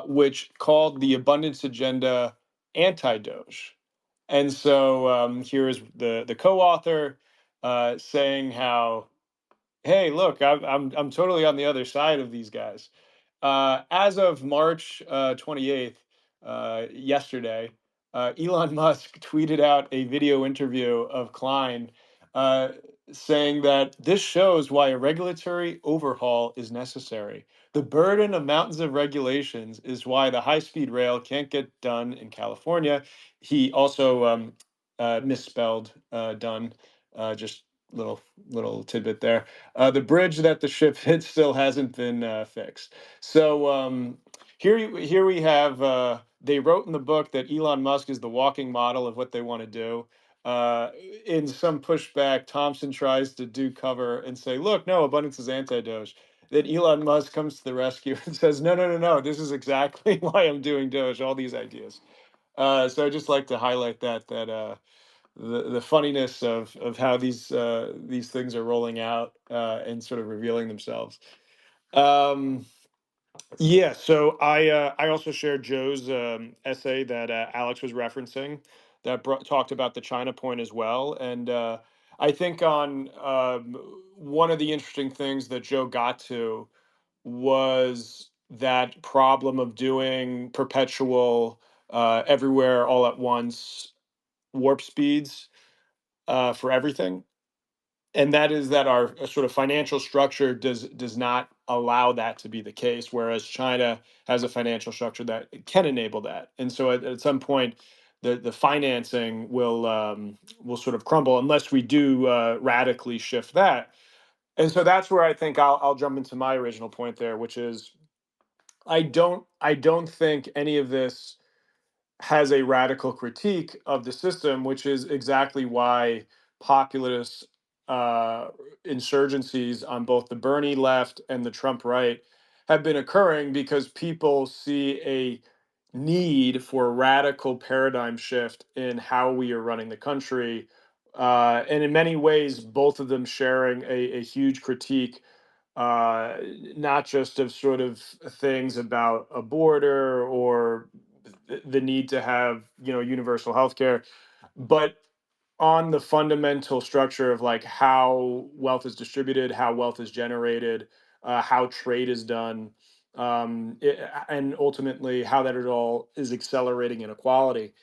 which called the abundance agenda anti-Doge. And so here is the co-author saying how, hey, look, I'm totally on the other side of these guys. As of March 28th, yesterday, Elon Musk tweeted out a video interview of Klein uh, saying that this shows why a regulatory overhaul is necessary. The burden of mountains of regulations is why the high-speed rail can't get done in California. He also misspelled done, just little tidbit there. The bridge that the ship hit still hasn't been fixed. So here we have. They wrote in the book that Elon Musk is the walking model of what they want to do. In some pushback, Thompson tries to do cover and say, "Look, no, abundance is anti-Doge." Then Elon Musk comes to the rescue and says, "No, no, no, no. This is exactly why I'm doing Doge. All these ideas." So I just like to highlight that the funniness of how these things are rolling out and sort of revealing themselves. Um, yeah, so I also shared Joe's essay that Alex was referencing that talked about the China point as well, and I think on one of the interesting things that Joe got to was that problem of doing perpetual everywhere all at once warp speeds for everything, and that is that our sort of financial structure does not allow that to be the case, whereas China has a financial structure that can enable that. And so at some point, the financing will sort of crumble unless we do radically shift that. And so that's where I think I'll jump into my original point there, which is I don't think any of this has a radical critique of the system, which is exactly why populist uh, insurgencies on both the Bernie left and the Trump right have been occurring because people see a need for a radical paradigm shift in how we are running the country. And in many ways, both of them sharing a huge critique, uh, not just of sort of things about a border or the need to have universal health care, but on the fundamental structure of like how wealth is distributed, how wealth is generated, how trade is done, and ultimately how that it all is accelerating inequality.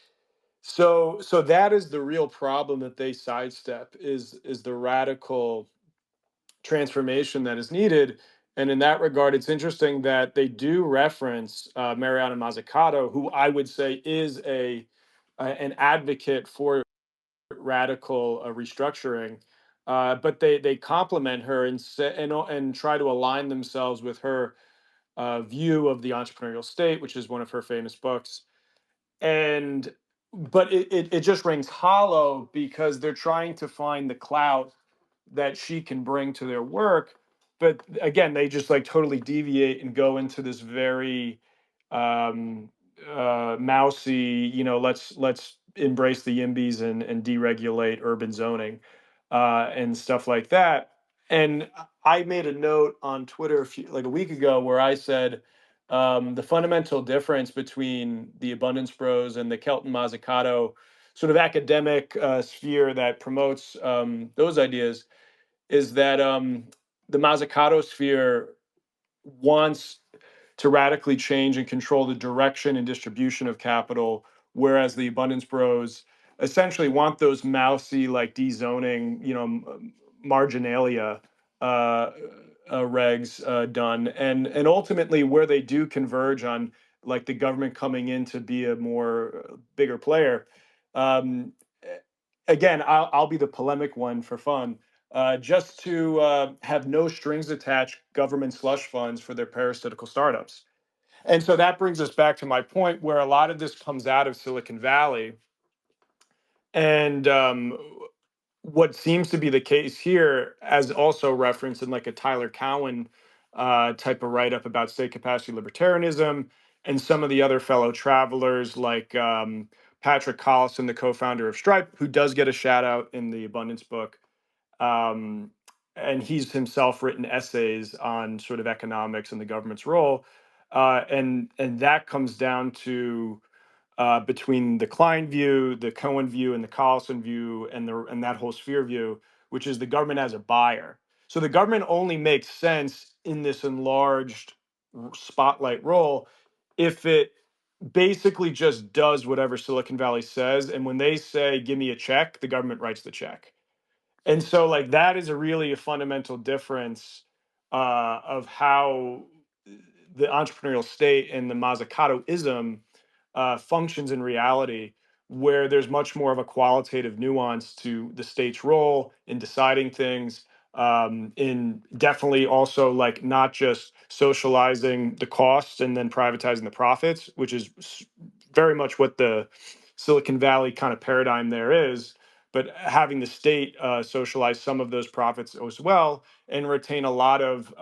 So that is the real problem that they sidestep is the radical transformation that is needed. And in that regard, it's interesting that they do reference Mariana Mazzucato, who I would say is an advocate for radical restructuring. But they compliment her and try to align themselves with her view of the entrepreneurial state, which is one of her famous books. And but it just rings hollow because they're trying to find the clout that she can bring to their work. But again, they just like totally deviate and go into this very um mousy, let's embrace the yimbys and deregulate urban zoning and stuff like that. And I made a note on Twitter like a week ago where I said the fundamental difference between the Abundance Bros and the Kelton Mazzucato sort of academic sphere that promotes those ideas is that the Mazzucato sphere wants to radically change and control the direction and distribution of capital, whereas the Abundance Bros essentially want those mousy, like dezoning, marginalia regs done, and ultimately where they do converge on like the government coming in to be a more bigger player. Um, Again, I'll be the polemic one for fun. Just to have no strings attached government slush funds for their parasitical startups. And so that brings us back to my point where a lot of this comes out of Silicon Valley. And what seems to be the case here, as also referenced in like a Tyler Cowen type of write up about state capacity libertarianism, and some of the other fellow travelers like Patrick Collison, the co founder of Stripe, who does get a shout out in the Abundance book. Um, and he's himself written essays on sort of economics and the government's role. And that comes down to between the Klein view, the Cohen view, and the Collison view, and that whole sphere view, which is the government as a buyer. So the government only makes sense in this enlarged spotlight role if it basically just does whatever Silicon Valley says. And when they say, give me a check, the government writes the check. And so like that is a really a fundamental difference of how the entrepreneurial state and the Mazzucato-ism functions in reality, where there's much more of a qualitative nuance to the state's role in deciding things, in definitely also like not just socializing the costs and then privatizing the profits, which is very much what the Silicon Valley kind of paradigm there is, but having the state socialize some of those profits as well and retain a lot of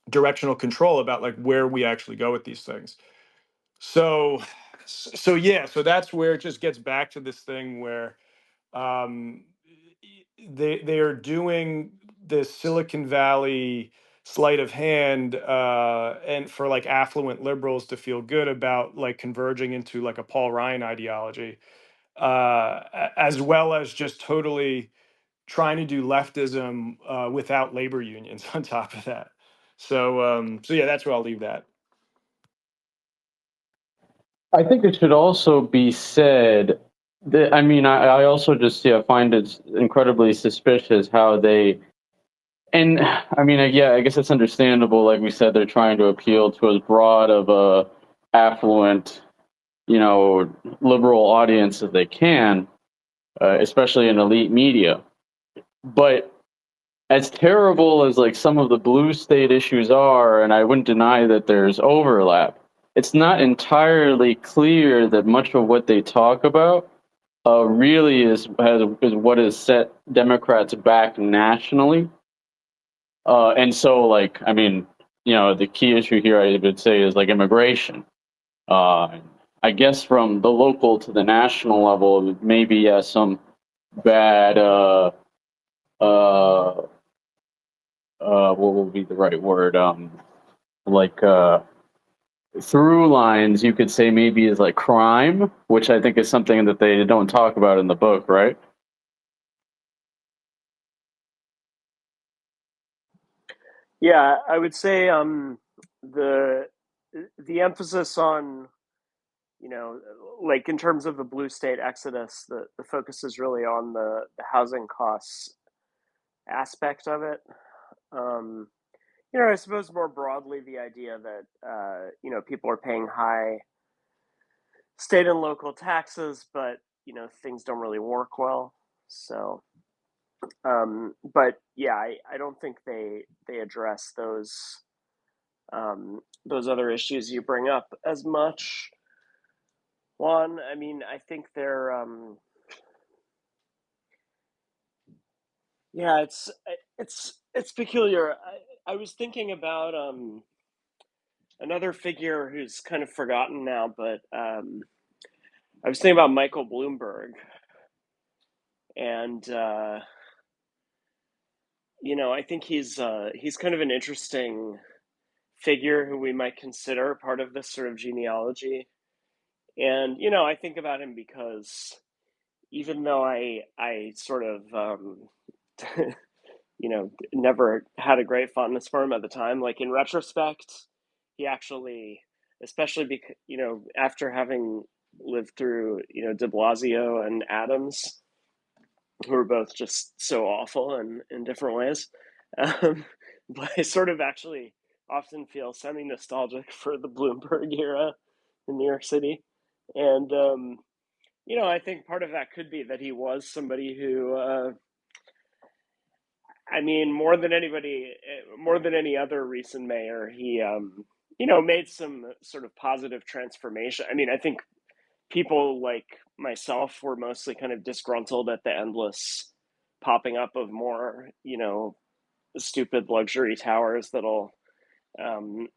directional control about like where we actually go with these things. So yeah, so that's where it just gets back to this thing where um, they are doing this Silicon Valley sleight of hand and for like affluent liberals to feel good about like converging into like a Paul Ryan ideology, as well as just totally trying to do leftism without labor unions on top of that. So yeah, that's where I'll leave that. I think it should also be said that, I mean, I also just find it incredibly suspicious how they, and I mean, yeah, I guess it's understandable. Like we said, they're trying to appeal to as broad of a affluent, liberal audience as they can, especially in elite media. But as terrible as like some of the blue state issues are, and I wouldn't deny that there's overlap, it's not entirely clear that much of what they talk about really is what has set Democrats back nationally. And so, like, I mean, the key issue here I would say is like immigration. Uh, I guess from the local to the national level, maybe some bad uh, what will be the right word? Like through lines, you could say maybe is like crime, which I think is something that they don't talk about in the book, right? Yeah, I would say the emphasis on like in terms of the blue state exodus, the focus is really on the housing costs aspect of it. Um, I suppose more broadly, the idea that, people are paying high state and local taxes, but, things don't really work well. So, but yeah, I don't think they address those other issues you bring up as much. One, I mean, I think they're, yeah, it's peculiar. I was thinking about another figure who's kind of forgotten now, but I was thinking about Michael Bloomberg, and I think he's kind of an interesting figure who we might consider part of this sort of genealogy. And I think about him because even though I sort of never had a great fondness for him at the time, like in retrospect, he actually, especially because after having lived through De Blasio and Adams, who were both just so awful in different ways. But I sort of actually often feel semi nostalgic for the Bloomberg era in New York City. And, I think part of that could be that he was somebody who, I mean, more than anybody, more than any other recent mayor, he, made some sort of positive transformation. I mean, I think people like myself were mostly kind of disgruntled at the endless popping up of more, stupid luxury towers that'll,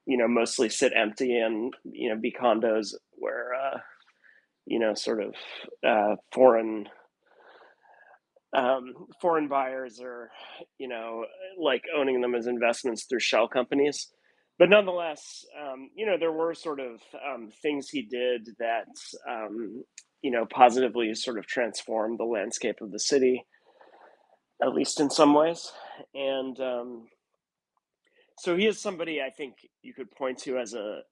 mostly sit empty and, be condos where, sort of foreign buyers are, like owning them as investments through shell companies. But nonetheless, there were sort of things he did that, positively sort of transformed the landscape of the city, at least in some ways. And so he is somebody I think you could point to as a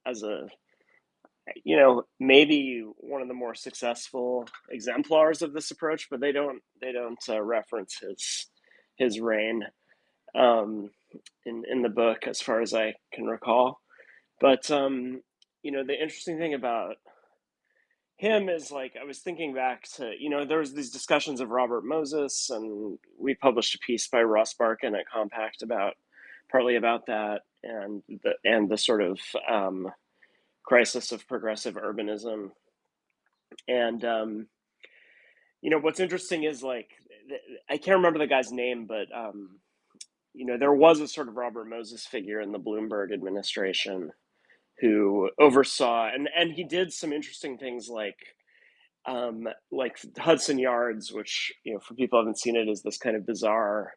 maybe one of the more successful exemplars of this approach, but they don't reference his reign in the book as far as I can recall. But the interesting thing about him is, like, I was thinking back to there was these discussions of Robert Moses, and we published a piece by Ross Barkin at Compact about partly about that and the sort of crisis of progressive urbanism. And what's interesting is, like, I can't remember the guy's name, but there was a sort of Robert Moses figure in the Bloomberg administration who oversaw, and he did some interesting things, like Hudson Yards, which for people who haven't seen it, is this kind of bizarre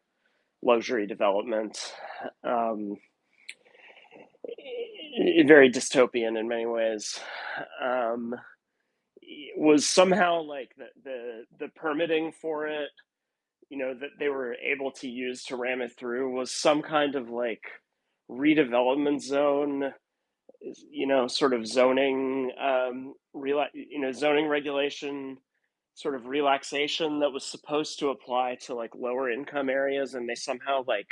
luxury development, very dystopian in many ways. Was somehow like the permitting for it, that they were able to use to ram it through, was some kind of like redevelopment zone, sort of zoning, zoning regulation, sort of relaxation that was supposed to apply to like lower income areas, and they somehow like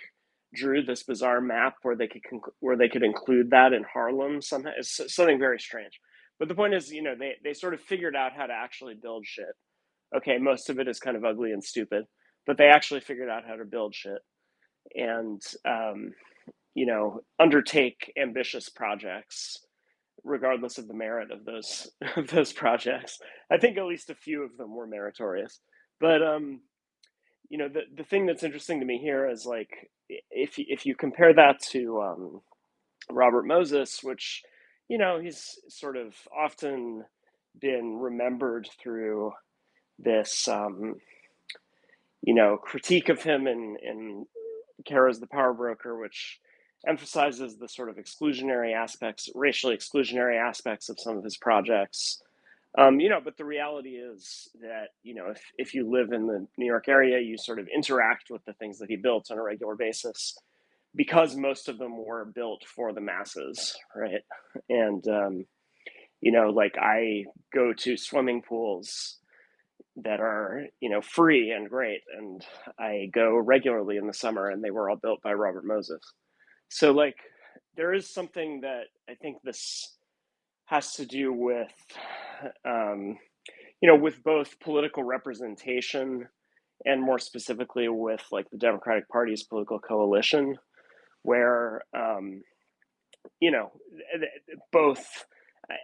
drew this bizarre map where they could include that in Harlem somehow. It's something very strange. But the point is, they sort of figured out how to actually build shit. Okay, most of it is kind of ugly and stupid, but they actually figured out how to build shit and undertake ambitious projects regardless of the merit of those projects. I think at least a few of them were meritorious. But the thing that's interesting to me here is, like, if you compare that to Robert Moses, which he's sort of often been remembered through this critique of him in Kara's The Power Broker, which emphasizes the sort of exclusionary aspects, racially exclusionary aspects of some of his projects. But the reality is that, if you live in the New York area, you sort of interact with the things that he built on a regular basis, because most of them were built for the masses, right? And like I go to swimming pools that are, free and great, and I go regularly in the summer, and they were all built by Robert Moses. So like there is something that I think this has to do with, with both political representation and more specifically with like the Democratic Party's political coalition, where, both,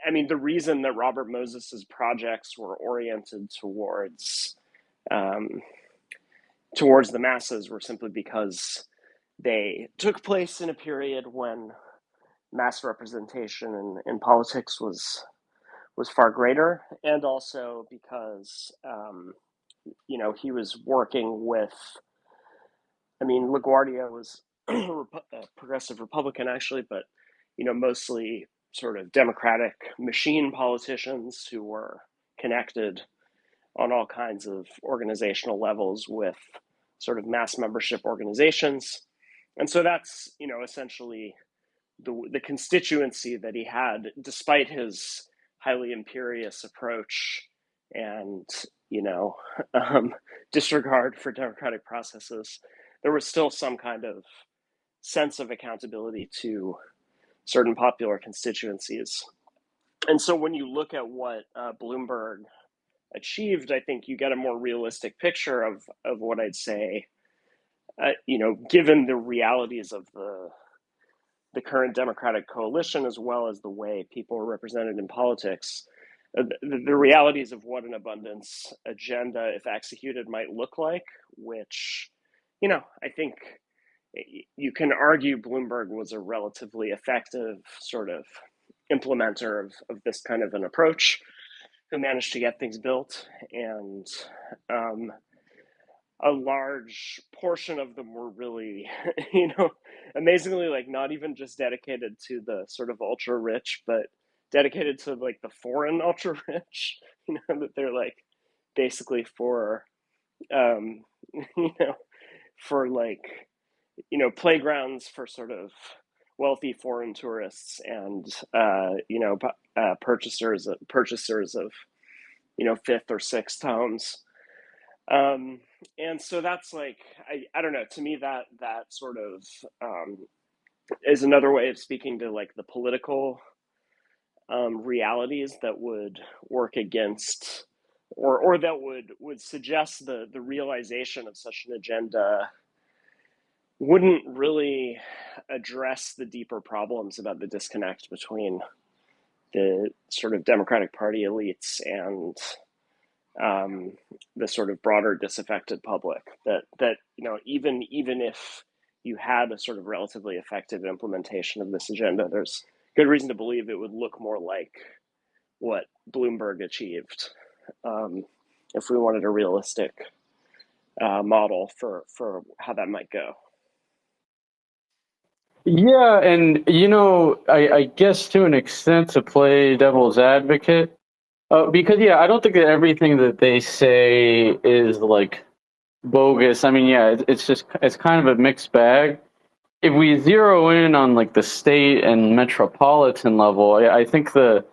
I mean, the reason that Robert Moses's projects were oriented um, towards the masses were simply because they took place in a period when mass representation in politics was far greater, and also because he was working with. I mean, LaGuardia was a progressive Republican actually, but mostly sort of Democratic machine politicians who were connected on all kinds of organizational levels with sort of mass membership organizations. And so that's, essentially the constituency that he had, despite his highly imperious approach and, um, disregard for democratic processes. There was still some kind of sense of accountability to certain popular constituencies. And so when you look at what Bloomberg achieved, I think you get a more realistic picture of what I'd say, given the realities of the current Democratic coalition, as well as the way people are represented in politics, the realities of what an abundance agenda, if executed, might look like, which, I think you can argue Bloomberg was a relatively effective sort of implementer of this kind of an approach, who managed to get things built. And a large portion of them were really, amazingly, like not even just dedicated to the sort of ultra rich, but dedicated to like the foreign ultra rich, that they're like basically for, um, you know, for like, playgrounds for sort of wealthy foreign tourists and, purchasers of, fifth or sixth homes. And so that's like, I don't know, to me that sort of is another way of speaking to like the political realities that would work against, or that would suggest the realization of such an agenda wouldn't really address the deeper problems about the disconnect between the sort of Democratic Party elites and the sort of broader disaffected public. That even if you had a sort of relatively effective implementation of this agenda, there's good reason to believe it would look more like what Bloomberg achieved, if we wanted a realistic model for how that might go. Yeah, and I guess to an extent to play devil's advocate, because I don't think that everything that they say is like bogus. I mean, it's kind of a mixed bag. If we zero in on like the state and metropolitan level, I think the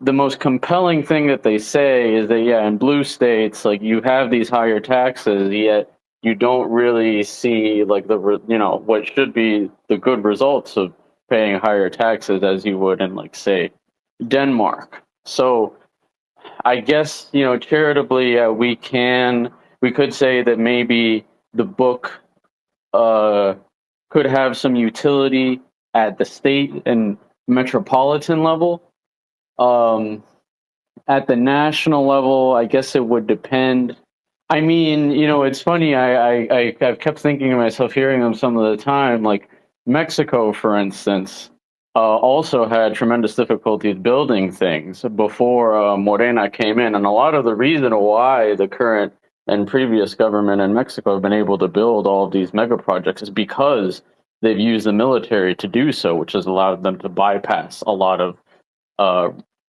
most compelling thing that they say is that in blue states, like you have these higher taxes, yet you don't really see like what should be the good results of paying higher taxes as you would in like say Denmark. So I guess charitably, we could say that maybe the book could have some utility at the state and metropolitan level. At the national level, I guess it would depend. I mean, it's funny. I've kept thinking to myself, hearing them some of the time, like Mexico, for instance, also had tremendous difficulties building things before Morena came in, and a lot of the reason why the current and previous government in Mexico have been able to build all of these mega projects is because they've used the military to do so, which has allowed them to bypass a lot of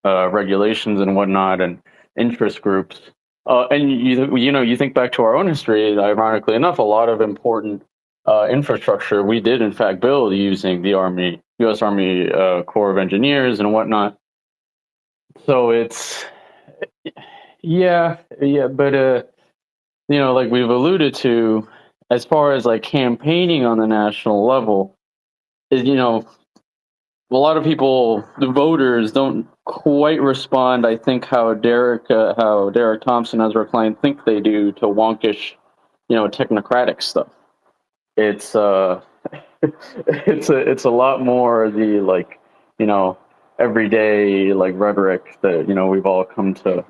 regulations and whatnot and interest groups. And you think back to our own history, ironically enough, a lot of important infrastructure we did in fact build using the U.S. Army Corps of Engineers and whatnot. So it's yeah, but like we've alluded to, as far as like campaigning on the national level, is a lot of people, the voters, don't quite respond. I think how Derek Thompson, Ezra Klein think they do to wonkish, technocratic stuff. It's it's a lot more the like, you know, everyday like rhetoric that we've all come to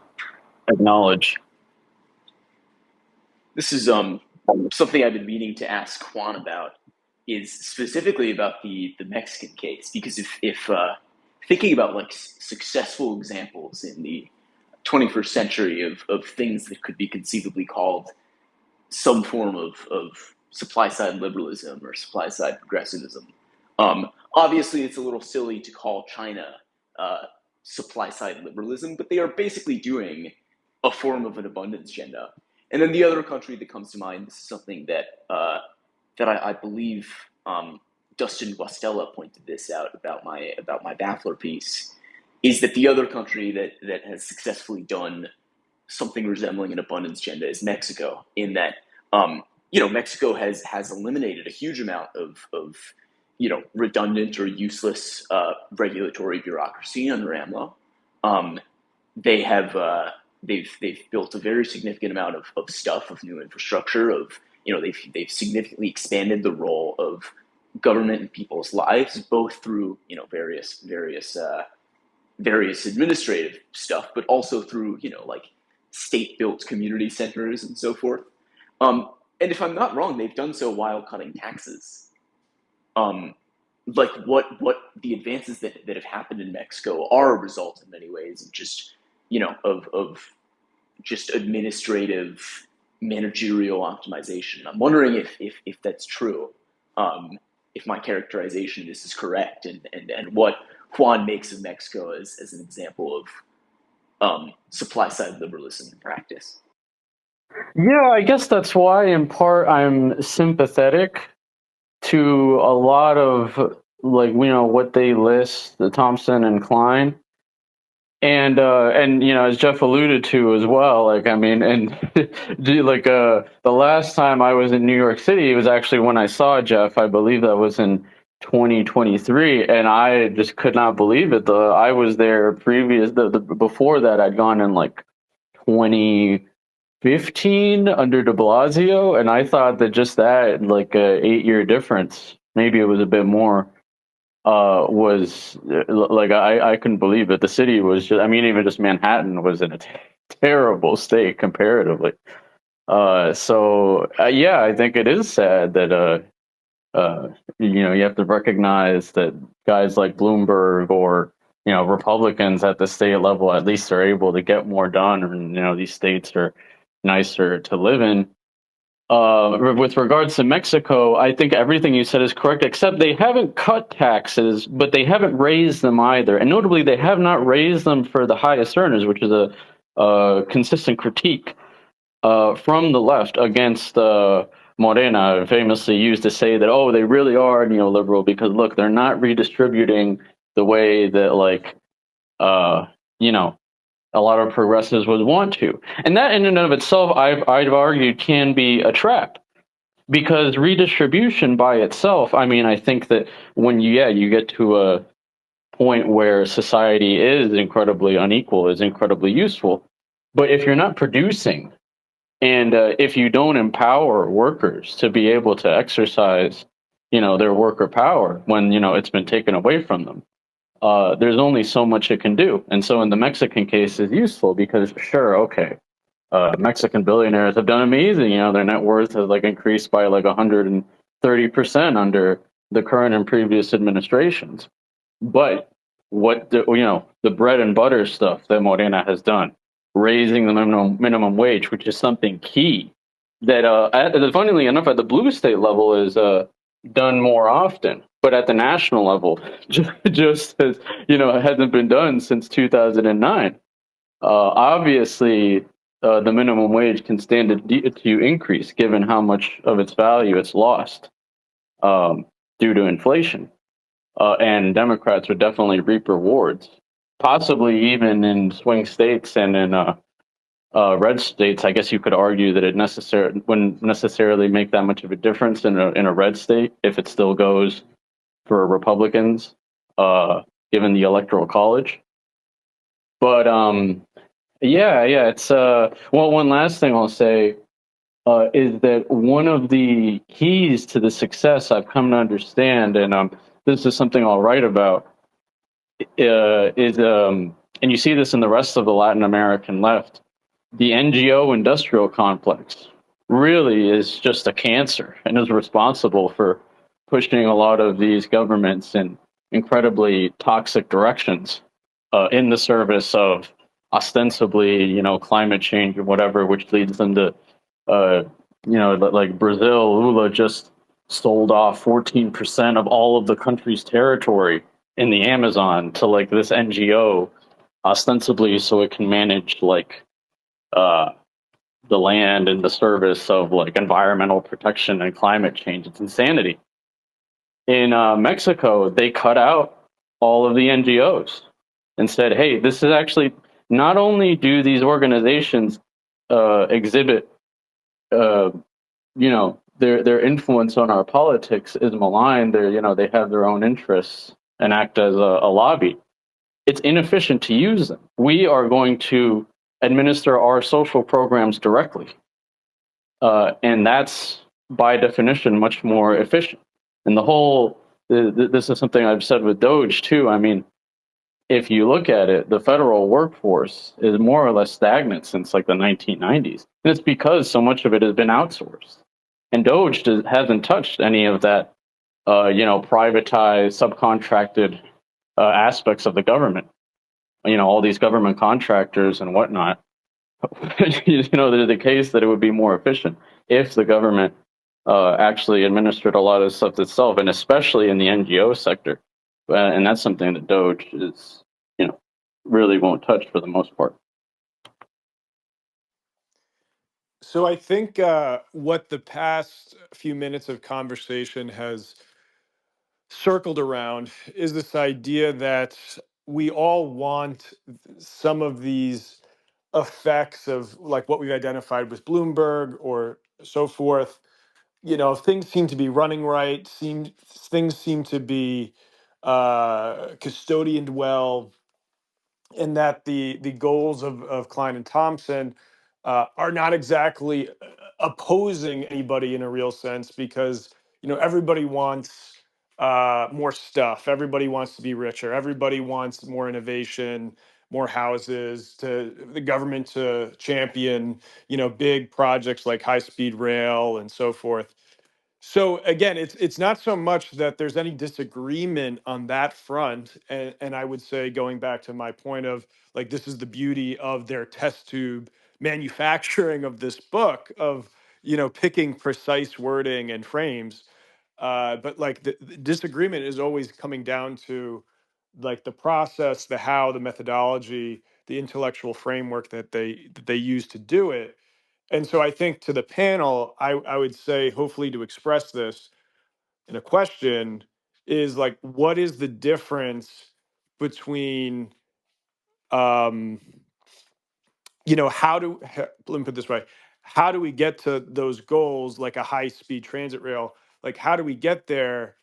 acknowledge. This is something I've been meaning to ask Juan about, is specifically about the Mexican case, because if thinking about like successful examples in the 21st century of things that could be conceivably called some form of supply side liberalism or supply side progressivism. Obviously, it's a little silly to call China uh, supply side liberalism, but they are basically doing a form of an abundance agenda. And then the other country that comes to mind, this is something that I believe Dustin Guastella pointed this out about my Baffler piece, is that the other country that has successfully done something resembling an abundance agenda is Mexico, in that Mexico has eliminated a huge amount of redundant or useless regulatory bureaucracy under AMLO. They have they've built a very significant amount of stuff, of new infrastructure, of they've significantly expanded the role of government in people's lives, both through various administrative stuff, but also through like state-built community centers and so forth. And if I'm not wrong, they've done so while cutting taxes. Um, like what the advances that have happened in Mexico are a result in many ways of just of just administrative managerial optimization. I'm wondering if that's true. If my characterization of this is correct, and what Juan makes of Mexico as an example of supply side liberalism in practice. Yeah, I guess that's why in part I'm sympathetic to a lot of like what they list, the Thompson and Klein. And as Jeff alluded to as well, like I mean, and like the last time I was in New York City, it was actually when I saw Jeff. I believe that was in 2023, and I just could not believe it. I was there the before that I'd gone in like 2015 under De Blasio, and I thought that just that like a 8-year difference, maybe it was a bit more, was like I couldn't believe it. The city was just, I mean, even just Manhattan was in a terrible state comparatively. So yeah, I think it is sad that you have to recognize that guys like Bloomberg or Republicans at the state level at least are able to get more done, and these states are nicer to live in. With regards to Mexico, I think everything you said is correct, except they haven't cut taxes, but they haven't raised them either. And notably, they have not raised them for the highest earners, which is a consistent critique from the left against Morena, famously used to say that, oh, they really are neoliberal because, look, they're not redistributing the way that, like, you know, a lot of progressives would want to. And that in and of itself, I'd argue, can be a trap. Because redistribution by itself, I mean, I think that when you get to a point where society is incredibly unequal, is incredibly useful. But if you're not producing, and if you don't empower workers to be able to exercise, their worker power when it's been taken away from them, there's only so much it can do. And so in the Mexican case is useful because sure, okay, Mexican billionaires have done amazing. Their net worth has like increased by like 130% under the current and previous administrations. But what the bread and butter stuff that Morena has done, raising the minimum wage, which is something key that, funnily enough, at the blue state level is done more often, but at the national level, just as hasn't been done since 2009. Obviously, the minimum wage can stand to increase given how much of its value it's lost due to inflation. And Democrats would definitely reap rewards possibly even in swing states and in red states. I guess you could argue that it wouldn't necessarily make that much of a difference in a red state if it still goes for Republicans, given the electoral college. But yeah, it's well. One last thing I'll say is that one of the keys to the success I've come to understand, and this is something I'll write about, is and you see this in the rest of the Latin American left, the NGO industrial complex really is just a cancer and is responsible for pushing a lot of these governments in incredibly toxic directions in the service of ostensibly, climate change or whatever, which leads them to, uh, like Brazil. Lula just sold off 14% of all of the country's territory in the Amazon to like this NGO, ostensibly so it can manage like uh, the land in the service of like environmental protection and climate change. It's insanity. In Mexico, they cut out all of the NGOs and said, "Hey, this is actually not only do these organizations exhibit, uh, their influence on our politics is malign. They have their own interests and act as a lobby. It's inefficient to use them. We are going to administer our social programs directly, and that's by definition much more efficient. And this is something I've said with Doge too. I mean, if you look at it, the federal workforce is more or less stagnant since like the 1990s, and it's because so much of it has been outsourced. And hasn't touched any of that, privatized, subcontracted aspects of the government. All these government contractors and whatnot. There's a case that it would be more efficient if the government actually administered a lot of stuff itself, and especially in the NGO sector. And that's something that Doge is, really won't touch for the most part. So I think what the past few minutes of conversation has circled around is this idea that we all want some of these effects of like what we've identified with Bloomberg or so forth. Things seem to be running right, things seem to be custodianed well, and that the goals of Klein and Thompson are not exactly opposing anybody in a real sense, because everybody wants more stuff, everybody wants to be richer, everybody wants more innovation, more houses, to the government to champion big projects like high speed rail and so forth. So again, it's not so much that there's any disagreement on that front, and I would say, going back to my point of like, this is the beauty of their test tube manufacturing of this book, of picking precise wording and frames. But like the disagreement is always coming down to like the process, the how, the methodology, the intellectual framework that they use to do it. And so I think, to the panel, I would say, hopefully to express this in a question, is like, what is the difference between, um, let me put it this way, how do we get to those goals, like a high speed transit rail? Like, how do we get there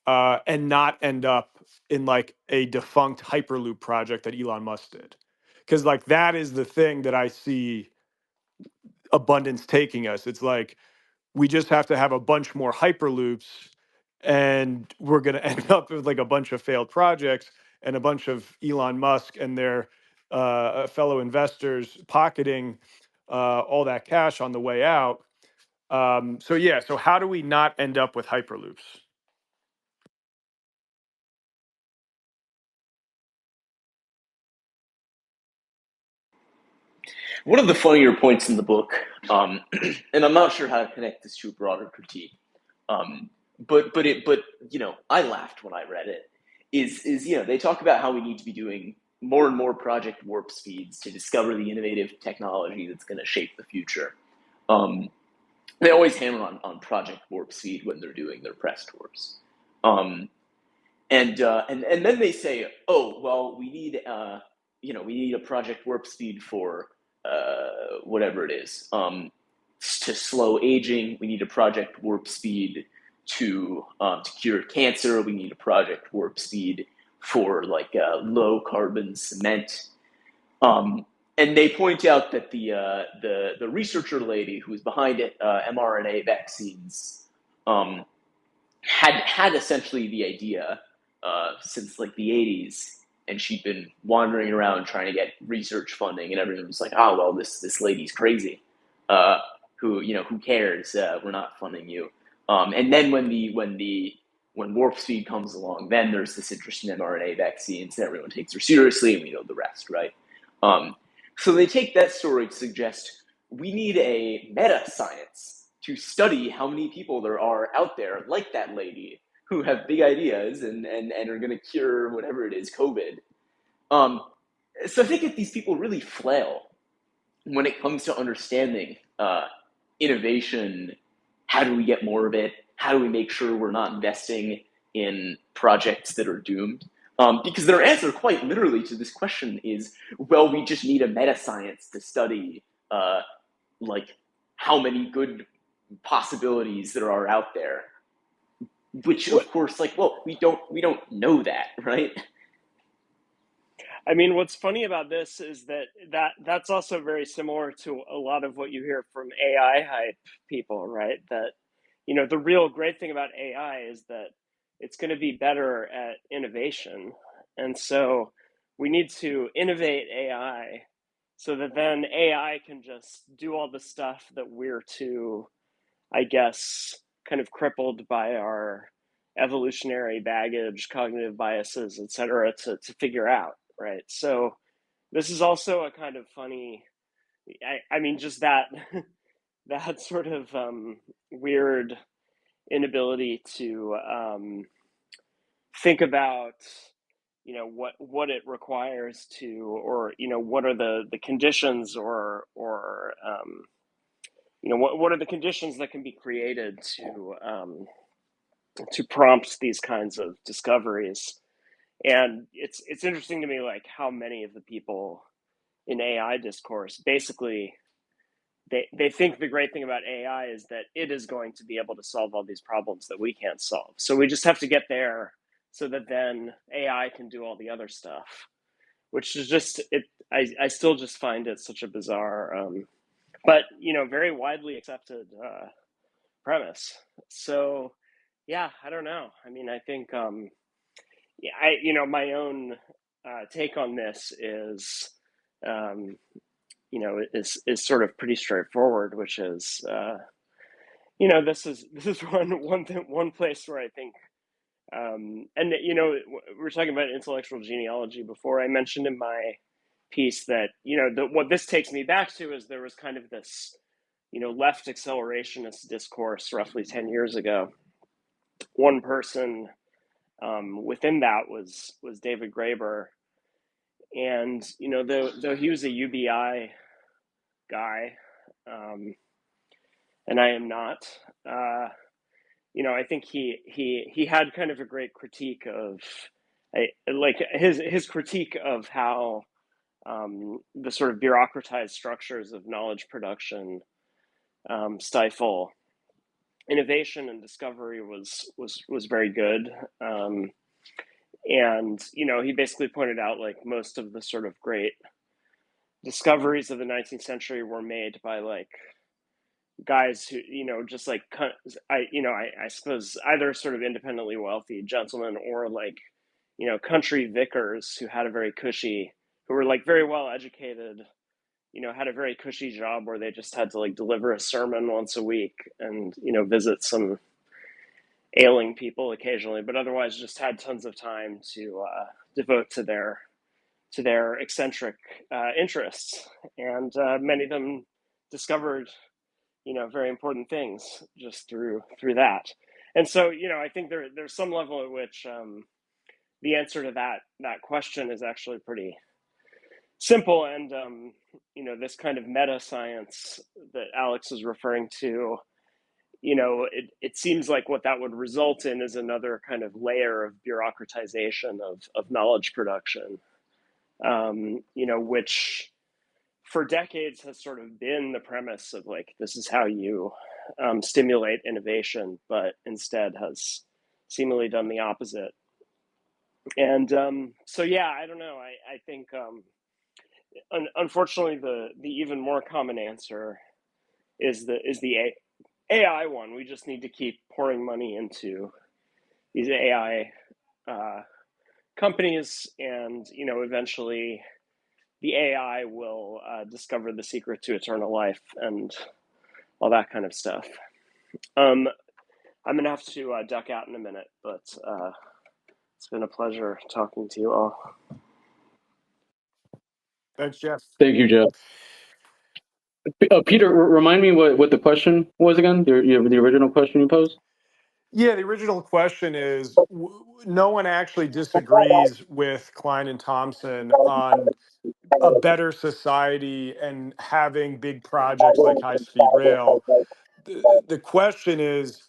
and not end up in like a defunct Hyperloop project that Elon Musk did? Because like that is the thing that I see abundance taking us. It's like, we just have to have a bunch more hyperloops, and we're going to end up with like a bunch of failed projects and a bunch of Elon Musk and their fellow investors pocketing all that cash on the way out. So yeah, so how do we not end up with hyperloops? One of the funnier points in the book, and I'm not sure how to connect this to a broader critique, um, but I laughed when I read it. Is they talk about how we need to be doing more and more project warp speeds to discover the innovative technology that's going to shape the future. Um, they always hammer on Project Warp Speed when they're doing their press tours. Um, And then they say, oh well, we need we need a Project Warp Speed for whatever it is, to slow aging. We need a Project Warp Speed to cure cancer. We need a Project Warp Speed for like low carbon cement. Um, and they point out that the researcher lady who was behind it, mRNA vaccines, um, had essentially the idea since like the 80s, and she'd been wandering around trying to get research funding, and everyone was like, "Oh well, this lady's crazy. Who cares? We're not funding you." And then when Warp Speed comes along, then there's this interest in mRNA vaccines, and everyone takes her seriously, and we know the rest, right? Um, so they take that story to suggest we need a meta science to study how many people there are out there like that lady who have big ideas and are going to cure whatever it is, COVID. Um, so I think if these people really flail when it comes to understanding innovation, how do we get more of it? How do we make sure we're not investing in projects that are doomed? Because their answer, quite literally, to this question is, well, we just need a meta science to study like how many good possibilities there are out there. Which, of course, like, well, we don't know that, right? I mean, what's funny about this is that's also very similar to a lot of what you hear from AI hype people, right? That, the real great thing about AI is that it's going to be better at innovation. And so we need to innovate AI so that then AI can just do all the stuff that we're too, I guess, kind of crippled by our evolutionary baggage, cognitive biases, et cetera, to figure out, right? So this is also a kind of funny, I mean, just that that sort of weird inability to think about, what it requires to, or what are the conditions, or what are the conditions that can be created to prompt these kinds of discoveries. And it's interesting to me, like, how many of the people in AI discourse basically they think the great thing about AI is that it is going to be able to solve all these problems that we can't solve. So we just have to get there so that then AI can do all the other stuff, which is just it. I still just find it such a bizarre, but very widely accepted premise. So yeah, I don't know. I mean, I think yeah, my own take on this is is sort of pretty straightforward, which is this is one place where I think and we were talking about intellectual genealogy before. I mentioned in my piece that what this takes me back to is there was kind of this left accelerationist discourse roughly 10 years ago. One person within that was David Graeber, and though he was a UBI guy, and I am not, I think he had kind of a great critique of, like his critique of how the sort of bureaucratized structures of knowledge production stifle innovation and discovery was very good. And he basically pointed out, like, most of the sort of great discoveries of the 19th century were made by, like, guys who just like I suppose either sort of independently wealthy gentlemen, or like country vicars who had a very cushy, who were like very well educated, had a very cushy job where they just had to like deliver a sermon once a week and visit some ailing people occasionally, but otherwise just had tons of time to devote to their eccentric interests. And many of them discovered very important things just through that. And so I think there's some level at which the answer to that question is actually pretty simple. And this kind of meta science that Alex is referring to, it seems like what that would result in is another kind of layer of bureaucratization of knowledge production, which for decades has sort of been the premise of like, this is how you stimulate innovation, but instead has seemingly done the opposite. And so, yeah, I don't know. I think, unfortunately, the even more common answer is the AI one. We just need to keep pouring money into these AI companies, and eventually the AI will discover the secret to eternal life and all that kind of stuff. I'm gonna have to duck out in a minute, but it's been a pleasure talking to you all. Thanks, Jeff. Thank you, Jeff. Peter, remind me what the question was again. The original question you posed. Yeah, the original question is no one actually disagrees with Klein and Thompson on a better society and having big projects like high speed rail. The question is,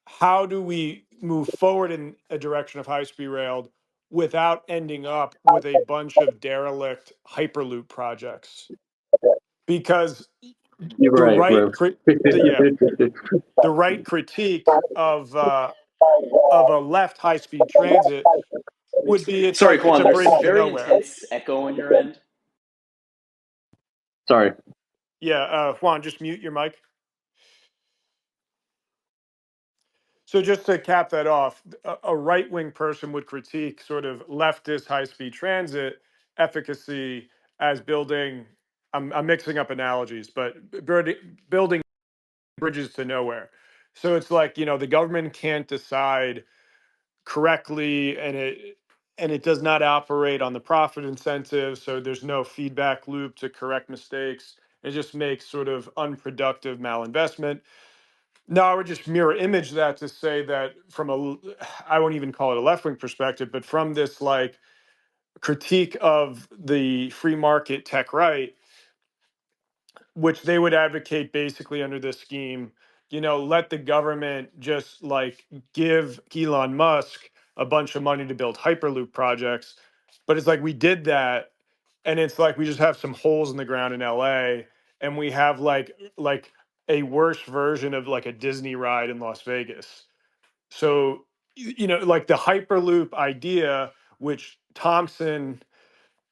how do we move forward in a direction of high speed rail without ending up with a bunch of derelict hyperloop projects? Because You're the right, right bro. cri- the right critique of a left high speed transit would be it's Sorry, like it's Juan, a there's some bridge to very nowhere. intense echo on your end. Sorry. Yeah, Juan, just mute your mic. So just to cap that off, a right-wing person would critique sort of leftist high-speed transit efficacy as building. I'm mixing up analogies, but building bridges to nowhere. So it's like the government can't decide correctly, and it does not operate on the profit incentive. So there's no feedback loop to correct mistakes. It just makes sort of unproductive malinvestment. No, I would just mirror image that to say that I won't even call it a left wing perspective, but from this like critique of the free market tech right, which they would advocate basically under this scheme, let the government just like give Elon Musk a bunch of money to build Hyperloop projects. But it's like we did that, and it's like we just have some holes in the ground in LA, and we have like a worse version of like a Disney ride in Las Vegas. So, like the Hyperloop idea, which Thompson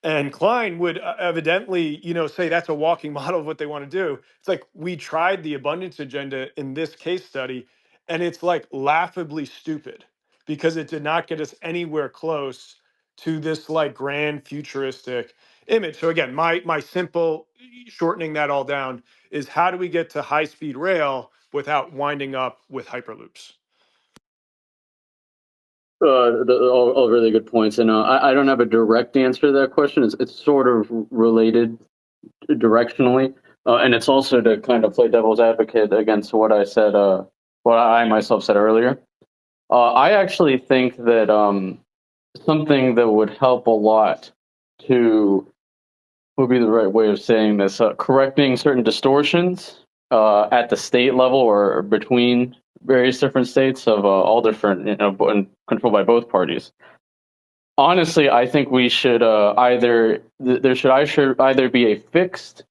and Klein would evidently, say that's a walking model of what they want to do. It's like we tried the abundance agenda in this case study, and it's like laughably stupid because it did not get us anywhere close to this like grand futuristic image. So again, my simple shortening that all down is how do we get to high speed rail without winding up with hyperloops? All really good points, and I don't have a direct answer to that question. It's sort of related directionally, and it's also to kind of play devil's advocate against what I said, what I myself said earlier. I actually think that something that would help a lot to would be the right way of saying this, correcting certain distortions at the state level or between various different states of all different, and controlled by both parties. Honestly, I think we should I should either be a fixed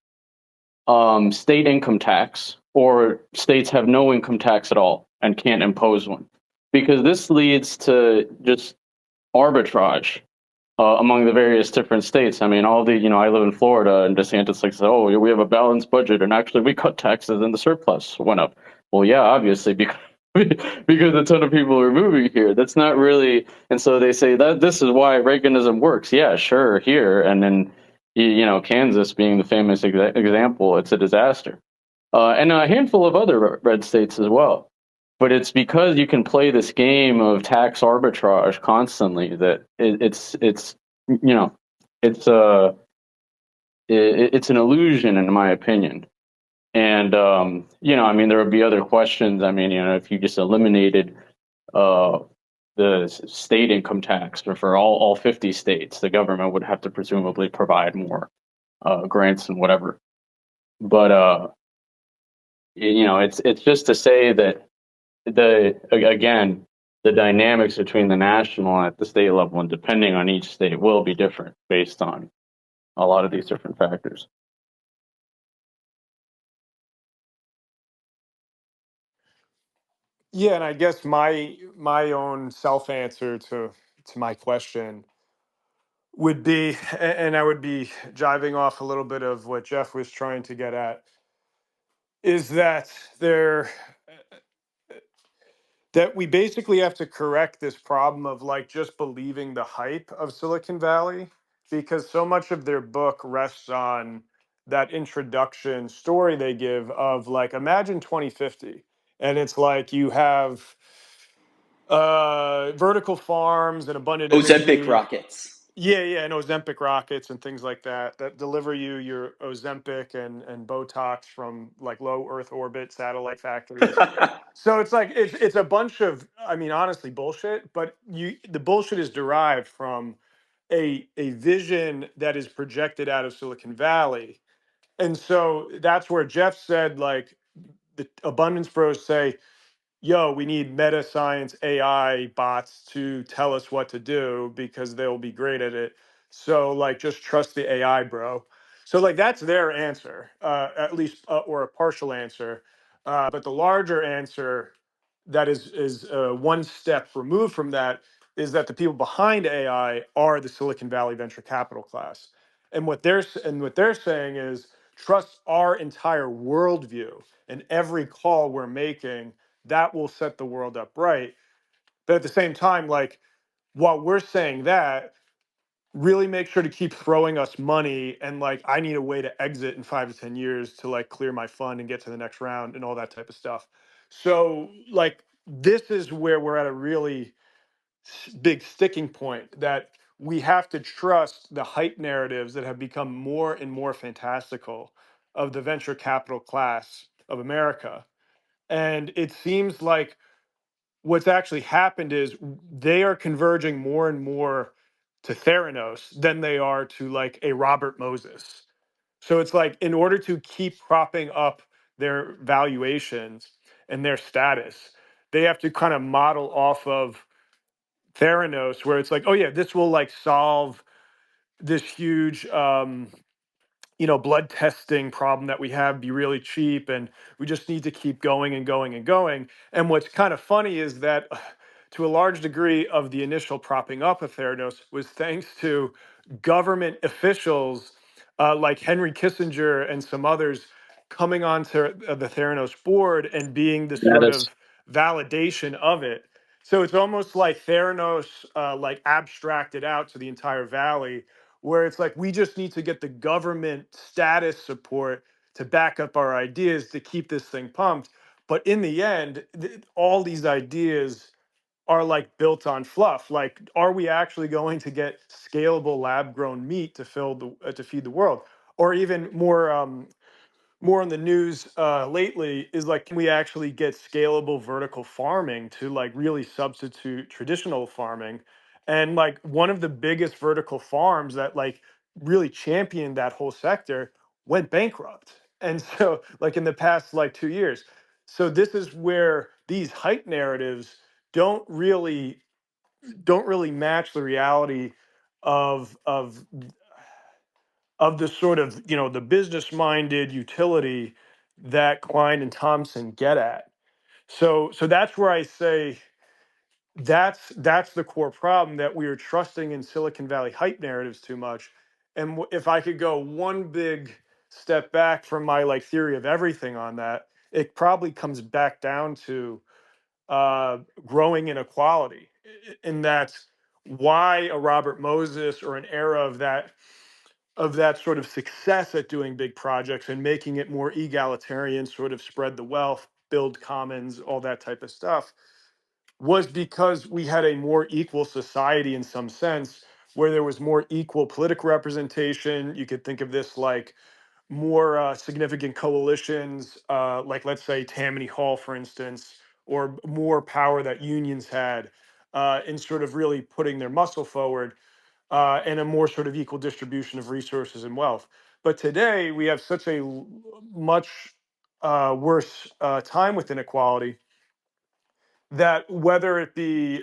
state income tax, or states have no income tax at all and can't impose one, because this leads to just arbitrage among the various different states. I mean, I live in Florida, and DeSantis like says, "Oh, we have a balanced budget, and actually we cut taxes, and the surplus went up." Well, yeah, obviously because because a ton of people are moving here. That's not really, and so they say that this is why Reaganism works. Yeah, sure, here, and then Kansas being the famous example, it's a disaster, and a handful of other red states as well. But it's because you can play this game of tax arbitrage constantly that it's you know it's it's an illusion, in my opinion. And I mean, there would be other questions. I mean, if you just eliminated uh, the state income tax for all 50 states, the government would have to presumably provide more grants and whatever. But it's just to say that again, the dynamics between the national and at the state level and depending on each state will be different based on a lot of these different factors. Yeah, and I guess my own self answer to my question would be, and I would be jiving off a little bit of what Jeff was trying to get at, is that we basically have to correct this problem of like just believing the hype of Silicon Valley, because so much of their book rests on that introduction story they give of like, imagine 2050, and it's like you have vertical farms and abundant Ozempic energy. rockets. Yeah, and Ozempic rockets and things like that that deliver you your Ozempic and Botox from like low Earth orbit satellite factories. So it's like it's a bunch of, I mean, honestly, bullshit. But the bullshit is derived from a vision that is projected out of Silicon Valley, and so that's where Jeff said like the abundance bros say, yo, we need meta science AI bots to tell us what to do because they'll be great at it. So like, just trust the AI, bro. So like, that's their answer, at least, or a partial answer. But the larger answer that is one step removed from that is that the people behind AI are the Silicon Valley venture capital class, and what they're saying is trust our entire worldview and every call we're making that will set the world up right. But at the same time, like while we're saying that, really make sure to keep throwing us money and like I need a way to exit in 5 to 10 years to like clear my fund and get to the next round and all that type of stuff. So like this is where we're at a really big sticking point that we have to trust the hype narratives that have become more and more fantastical of the venture capital class of America. And it seems like what's actually happened is they are converging more and more to Theranos than they are to like a Robert Moses. So it's like in order to keep propping up their valuations and their status, they have to kind of model off of Theranos, where it's like, oh yeah, this will like solve this huge blood testing problem that we have, be really cheap, and we just need to keep going and going and going. And what's kind of funny is that to a large degree of the initial propping up of Theranos was thanks to government officials like Henry Kissinger and some others coming onto the Theranos board and being the That sort is of validation of it. So it's almost like Theranos like abstracted out to the entire valley, where it's like we just need to get the government status support to back up our ideas to keep this thing pumped. But in the end, all these ideas are like built on fluff. Like, are we actually going to get scalable lab grown meat to to feed the world? Or even more in the news lately is like, can we actually get scalable vertical farming to like really substitute traditional farming? And like one of the biggest vertical farms that like really championed that whole sector went bankrupt. And so like in the past like 2 years. So this is where these hype narratives don't really don't really match the reality of the sort of the business minded utility that Klein and Thompson get at. So that's where I say that's the core problem, that we are trusting in Silicon Valley hype narratives too much. And if I could go one big step back from my like theory of everything on that, it probably comes back down to growing inequality, and that's why a Robert Moses or an era of that sort of success at doing big projects and making it more egalitarian, sort of spread the wealth, build commons, all that type of stuff, was because we had a more equal society in some sense, where there was more equal political representation. You could think of this like more significant coalitions, like let's say Tammany Hall, for instance, or more power that unions had in sort of really putting their muscle forward, and a more sort of equal distribution of resources and wealth. But today we have such a much worse time with inequality, that whether it be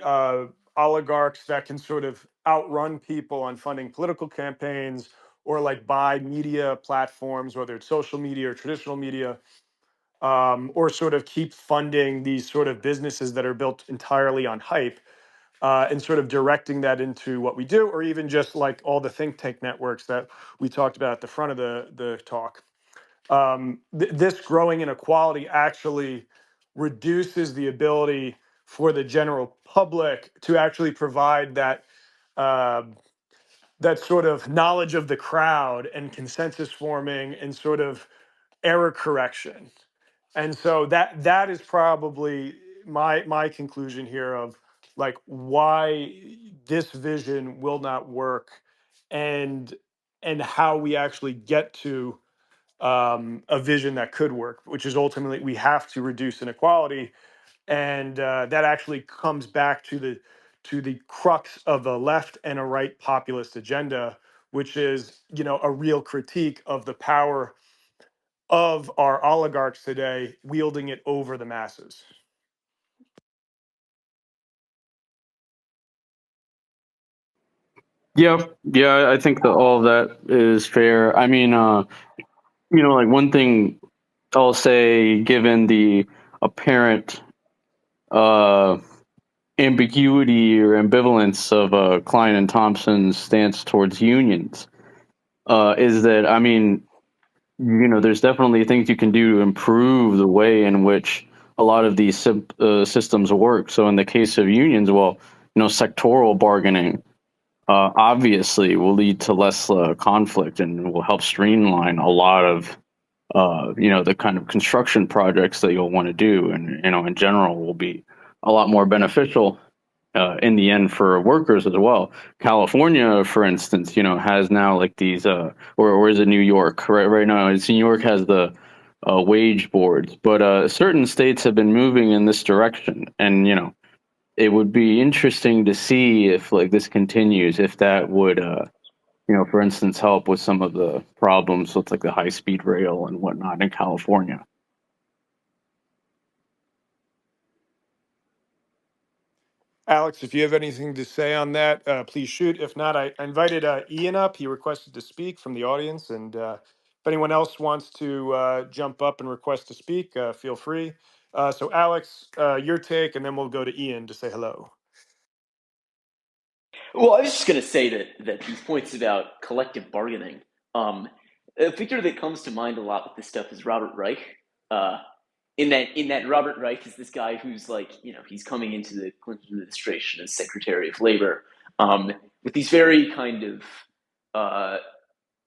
oligarchs that can sort of outrun people on funding political campaigns, or like buy media platforms, whether it's social media or traditional media, or sort of keep funding these sort of businesses that are built entirely on hype, and sort of directing that into what we do, or even just like all the think tank networks that we talked about at the front of the talk. This growing inequality actually reduces the ability for the general public to actually provide uh, that sort of knowledge of the crowd and consensus forming and sort of error correction. And so that is probably my conclusion here of like why this vision will not work, and how we actually get to a vision that could work, which is ultimately we have to reduce inequality, and that actually comes back to the crux of a left and a right populist agenda, which is, a real critique of the power of our oligarchs today, wielding it over the masses. Yeah, I think that all of that is fair. I mean, like one thing I'll say, given the apparent uh, ambiguity or ambivalence of Klein and Thompson's stance towards unions, is that, I mean, there's definitely things you can do to improve the way in which a lot of these systems work. So in the case of unions, well, sectoral bargaining obviously will lead to less conflict and will help streamline a lot of the kind of construction projects that you'll want to do, and in general will be a lot more beneficial in the end for workers as well. California, for instance, has now like these, or is it New York? Right now, it's New York has the wage boards, but certain states have been moving in this direction, and it would be interesting to see if like this continues, if that would, for instance, help with some of the problems with like the high speed rail and whatnot in California. Alex, if you have anything to say on that, please shoot. If not, I invited Ian up. He requested to speak from the audience. And if anyone else wants to jump up and request to speak, feel free. So, Alex, your take, and then we'll go to Ian to say hello. Well, I was just going to say that these points about collective bargaining, a figure that comes to mind a lot with this stuff is Robert Reich. Uh, in that Robert Reich is this guy who's like, he's coming into the Clinton administration as Secretary of Labor, with these very kind of uh,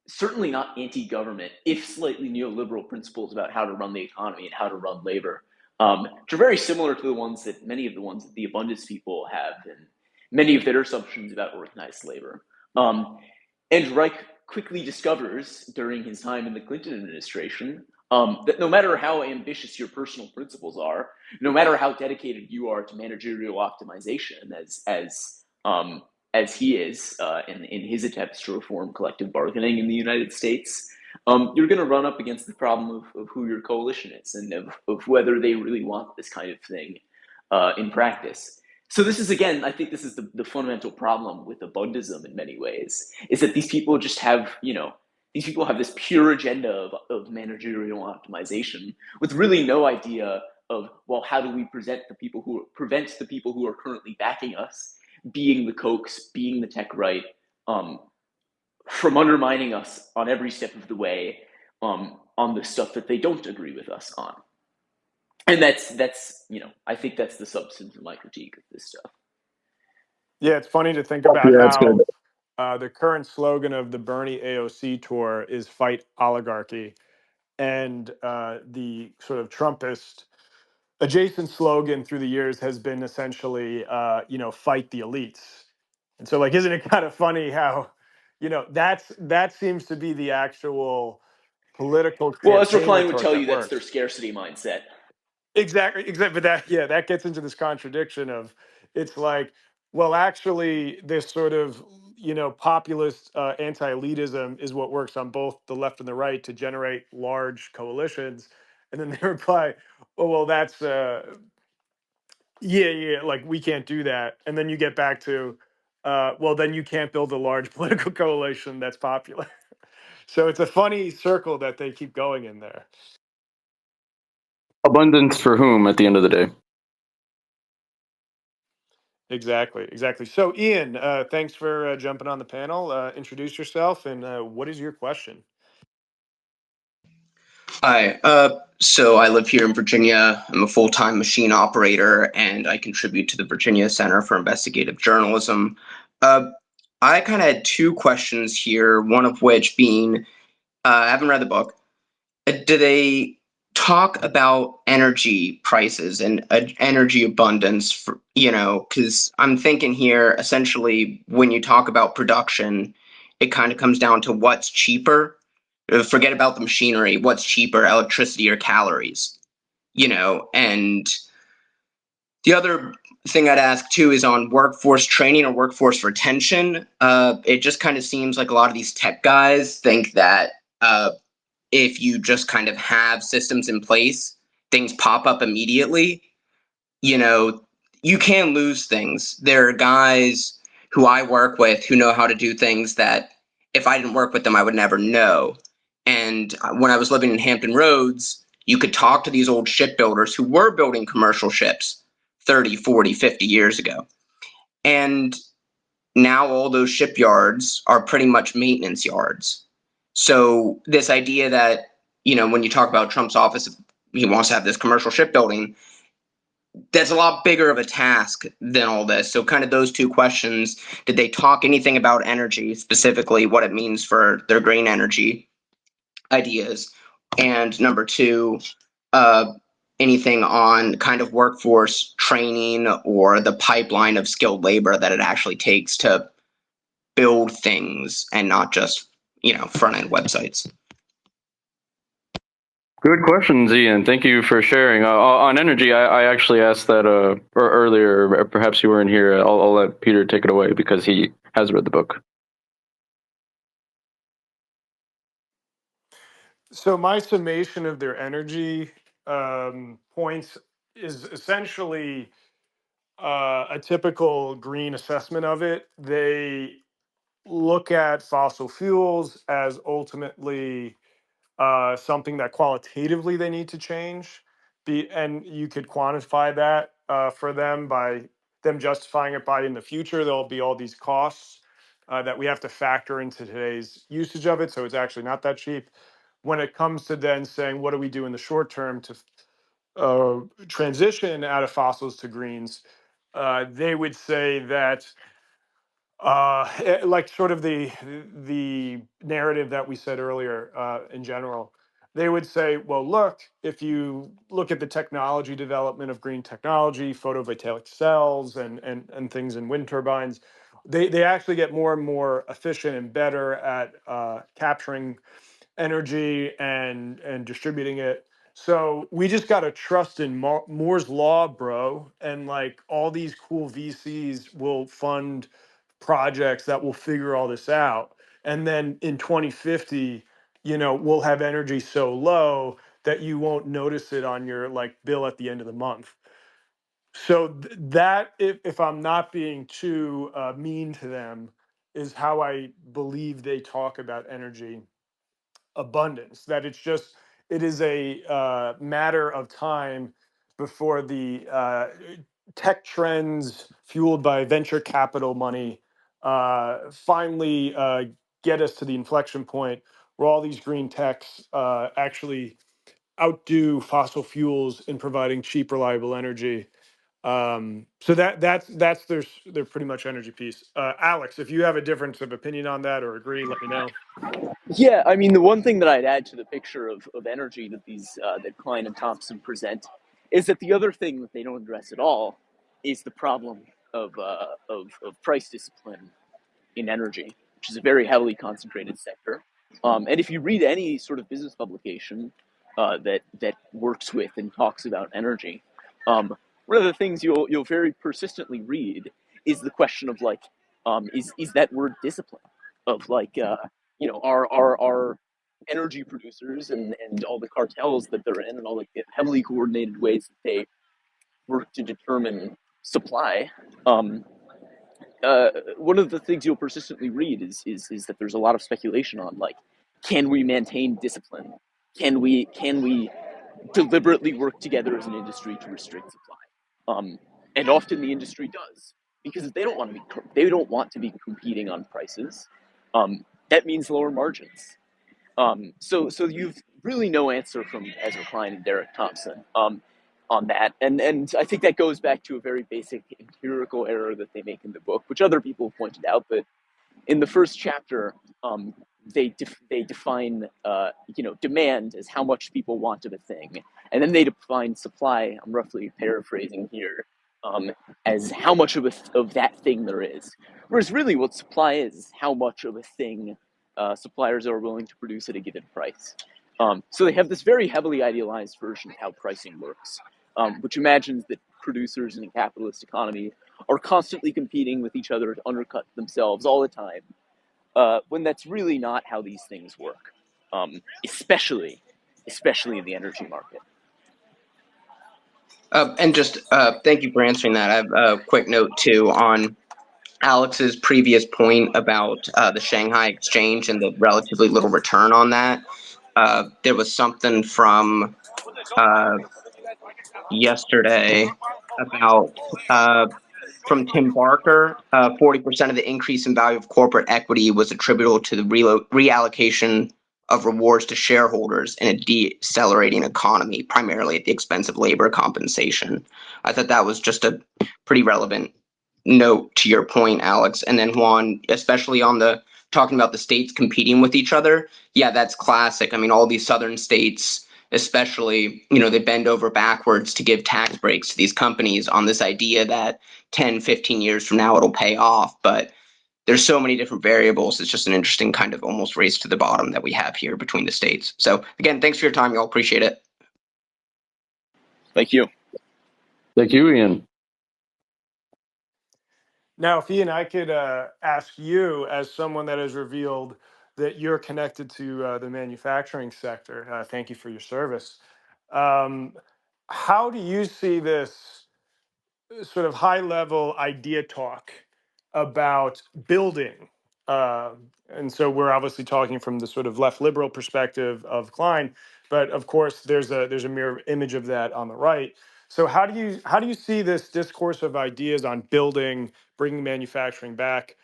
certainly not anti-government, if slightly neoliberal principles about how to run the economy and how to run labor, which are very similar to many of the ones that the abundance people have, and many of their assumptions about organized labor. And Reich quickly discovers during his time in the Clinton administration that no matter how ambitious your personal principles are, no matter how dedicated you are to managerial optimization, as he is in his attempts to reform collective bargaining in the United States, you're going to run up against the problem of who your coalition is and of whether they really want this kind of thing in practice. So this is, again, I think this is the fundamental problem with abundism in many ways, is that these people just have, these people have this pure agenda of managerial optimization with really no idea of, well, how do we prevent the people who are currently backing us, being the Kochs, being the tech right, from undermining us on every step of the way, on the stuff that they don't agree with us on. And that's I think that's the substance of my critique of this stuff. Yeah, it's funny to think about Yeah, that's good. how the current slogan of the Bernie AOC tour is "Fight Oligarchy," and the sort of Trumpist adjacent slogan through the years has been essentially, "Fight the elites." And so, like, isn't it kind of funny how, that seems to be the actual political Well, Ezra campaign Klein would retort tell that you that's their works. scarcity mindset. Exactly. But that gets into this contradiction of, it's like, well, actually, this sort of, populist anti-elitism is what works on both the left and the right to generate large coalitions. And then they reply, oh, well, that's, yeah, like we can't do that. And then you get back to, well, then you can't build a large political coalition that's popular. So it's a funny circle that they keep going in there. Abundance for whom at the end of the day? Exactly. So, Ian, thanks for jumping on the panel. Introduce yourself and what is your question? Hi. So I live here in Virginia. I'm a full-time machine operator, and I contribute to the Virginia Center for Investigative Journalism. Uh, I kind of had two questions here, one of which being, I haven't read the book. Do they talk about energy prices and energy abundance for, because I'm thinking here, essentially, when you talk about production, it kind of comes down to what's cheaper. Forget about the machinery. What's cheaper, electricity or calories? And the other thing I'd ask too is on workforce training or workforce retention. It just kind of seems like a lot of these tech guys think that if you just kind of have systems in place, things pop up immediately. You know, you can lose things. There are guys who I work with who know how to do things that if I didn't work with them, I would never know. And when I was living in Hampton Roads, you could talk to these old shipbuilders who were building commercial ships 30, 40, 50 years ago. And now all those shipyards are pretty much maintenance yards. So this idea that, when you talk about Trump's office, he wants to have this commercial shipbuilding, that's a lot bigger of a task than all this. So kind of those two questions, did they talk anything about energy, specifically what it means for their green energy ideas? And number two, uh, anything on kind of workforce training or the pipeline of skilled labor that it actually takes to build things and not just, front end websites. Good questions, Ian. Thank you for sharing. On energy, I actually asked that earlier. Perhaps you weren't here. I'll let Peter take it away because he has read the book. So my summation of their energy points is essentially a typical green assessment of it. They look at fossil fuels as ultimately something that qualitatively they need to change. And you could quantify that for them by them justifying it by in the future, there'll be all these costs that we have to factor into today's usage of it. So it's actually not that cheap. When it comes to then saying, what do we do in the short term to transition out of fossils to greens, they would say that like sort of the narrative that we said earlier in general, they would say, well, look, if you look at the technology development of green technology, photovoltaic cells and things in wind turbines, they actually get more and more efficient and better at capturing energy and distributing it. So we just got to trust in Moore's law, bro. And like all these cool VCs will fund projects that will figure all this out. And then in 2050, we'll have energy so low that you won't notice it on your like bill at the end of the month. So that, if I'm not being too mean to them, is how I believe they talk about energy abundance, that it is a matter of time before the tech trends fueled by venture capital money finally get us to the inflection point where all these green techs actually outdo fossil fuels in providing cheap, reliable energy. So that's their pretty much energy piece. Alex, if you have a difference of opinion on that or agree, let me know. Yeah, I mean, the one thing that I'd add to the picture of energy that that Klein and Thompson present is that the other thing that they don't address at all is the problem of price discipline in energy, which is a very heavily concentrated sector. And if you read any sort of business publication that works with and talks about energy, one of the things you'll very persistently read is the question of is that word discipline, of our energy producers and all the cartels that they're in and all the heavily coordinated ways that they work to determine supply, one of the things you'll persistently read is that there's a lot of speculation on, like, can we maintain discipline? Can we deliberately work together as an industry to restrict supply? And often the industry does, because they don't want to be competing on prices. That means lower margins. So you've really no answer from Ezra Klein and Derek Thompson on that, and I think that goes back to a very basic empirical error that they make in the book, which other people have pointed out. But in the first chapter, they define demand as how much people want of a thing, and then they define supply. I'm roughly paraphrasing here. As how much of that thing there is, whereas really what supply is how much of a thing suppliers are willing to produce at a given price. So they have this very heavily idealized version of how pricing works, which imagines that producers in a capitalist economy are constantly competing with each other to undercut themselves all the time, when that's really not how these things work, especially in the energy market. And just thank you for answering that. I have a quick note too on Alex's previous point about the Shanghai exchange and the relatively little return on that. There was something from yesterday about from Tim Barker. 40% of the increase in value of corporate equity was attributable to the reallocation of rewards to shareholders in a decelerating economy, primarily at the expense of labor compensation. I thought that was just a pretty relevant note to your point, Alex. And then Juan, especially on the talking about the states competing with each other. Yeah, that's classic. I mean, all these southern states, especially, they bend over backwards to give tax breaks to these companies on this idea that 10, 15 years from now it'll pay off. But there's so many different variables. It's just an interesting kind of almost race to the bottom that we have here between the states. So again, thanks for your time. Y'all appreciate it. Thank you. Thank you, Ian. Now, if Ian, I could ask you, as someone that has revealed that you're connected to the manufacturing sector, thank you for your service. How do you see this sort of high level idea talk about building? And so we're obviously talking from the sort of left liberal perspective of Klein, but of course there's a mirror image of that on the right. So how do you see this discourse of ideas on building, bringing manufacturing back,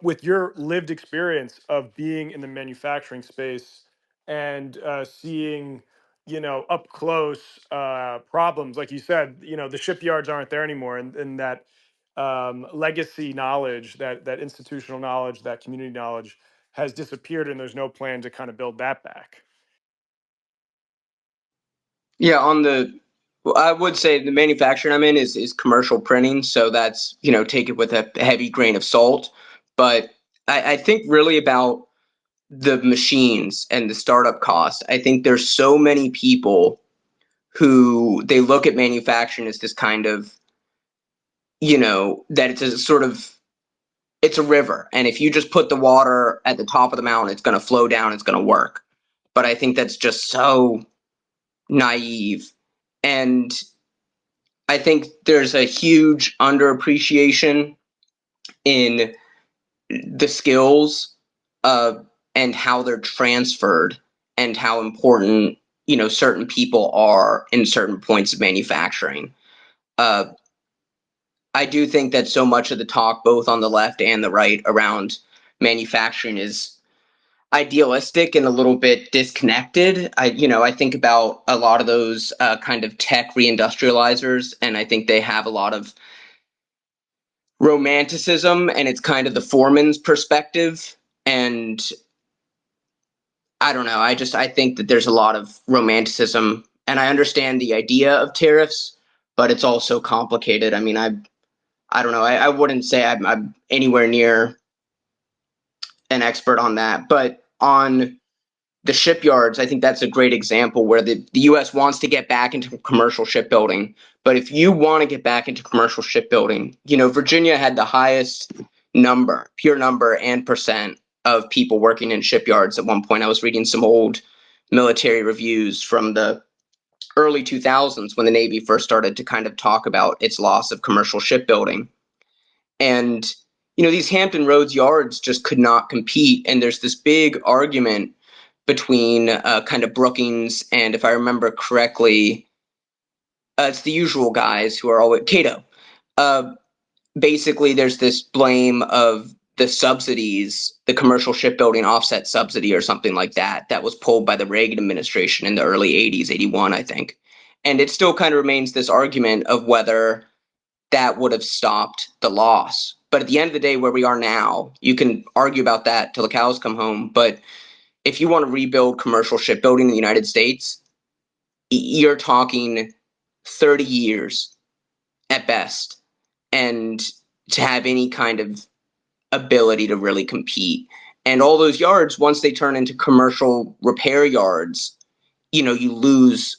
with your lived experience of being in the manufacturing space and seeing, up close problems, like you said, the shipyards aren't there anymore, and that legacy knowledge, that institutional knowledge, that community knowledge has disappeared, and there's no plan to kind of build that back. Yeah, I would say the manufacturing I'm in is commercial printing, so that's, take it with a heavy grain of salt. But I think really about the machines and the startup cost. I think there's so many people who they look at manufacturing as this kind of, that it's a sort of, it's a river. And if you just put the water at the top of the mountain, it's going to flow down, it's going to work. But I think that's just so naive. And I think there's a huge underappreciation in the skills and how they're transferred and how important, certain people are in certain points of manufacturing. I do think that so much of the talk, both on the left and the right, around manufacturing is idealistic and a little bit disconnected. I think about a lot of those kind of tech reindustrializers, and I think they have a lot of romanticism, and it's kind of the foreman's perspective. And I don't know. I think that there's a lot of romanticism, and I understand the idea of tariffs, but it's also complicated. I mean, I don't know. I wouldn't say I'm anywhere near an expert on that, but on the shipyards, I think that's a great example where the U.S. wants to get back into commercial shipbuilding. But if you want to get back into commercial shipbuilding, Virginia had the highest number, pure number and percent of people working in shipyards at one point. I was reading some old military reviews from the early 2000s when the Navy first started to kind of talk about its loss of commercial shipbuilding. And, these Hampton Roads yards just could not compete. And there's this big argument between kind of Brookings and, if I remember correctly, it's the usual guys who are always Cato. Uh, Basically, there's this blame of the subsidies, the commercial shipbuilding offset subsidy or something like that, that was pulled by the Reagan administration in the early 80s, 81, I think. And it still kind of remains this argument of whether that would have stopped the loss. But at the end of the day, where we are now, you can argue about that till the cows come home. But if you want to rebuild commercial shipbuilding in the United States, you're talking 30 years at best. And to have any kind of ability to really compete. And all those yards, once they turn into commercial repair yards, you lose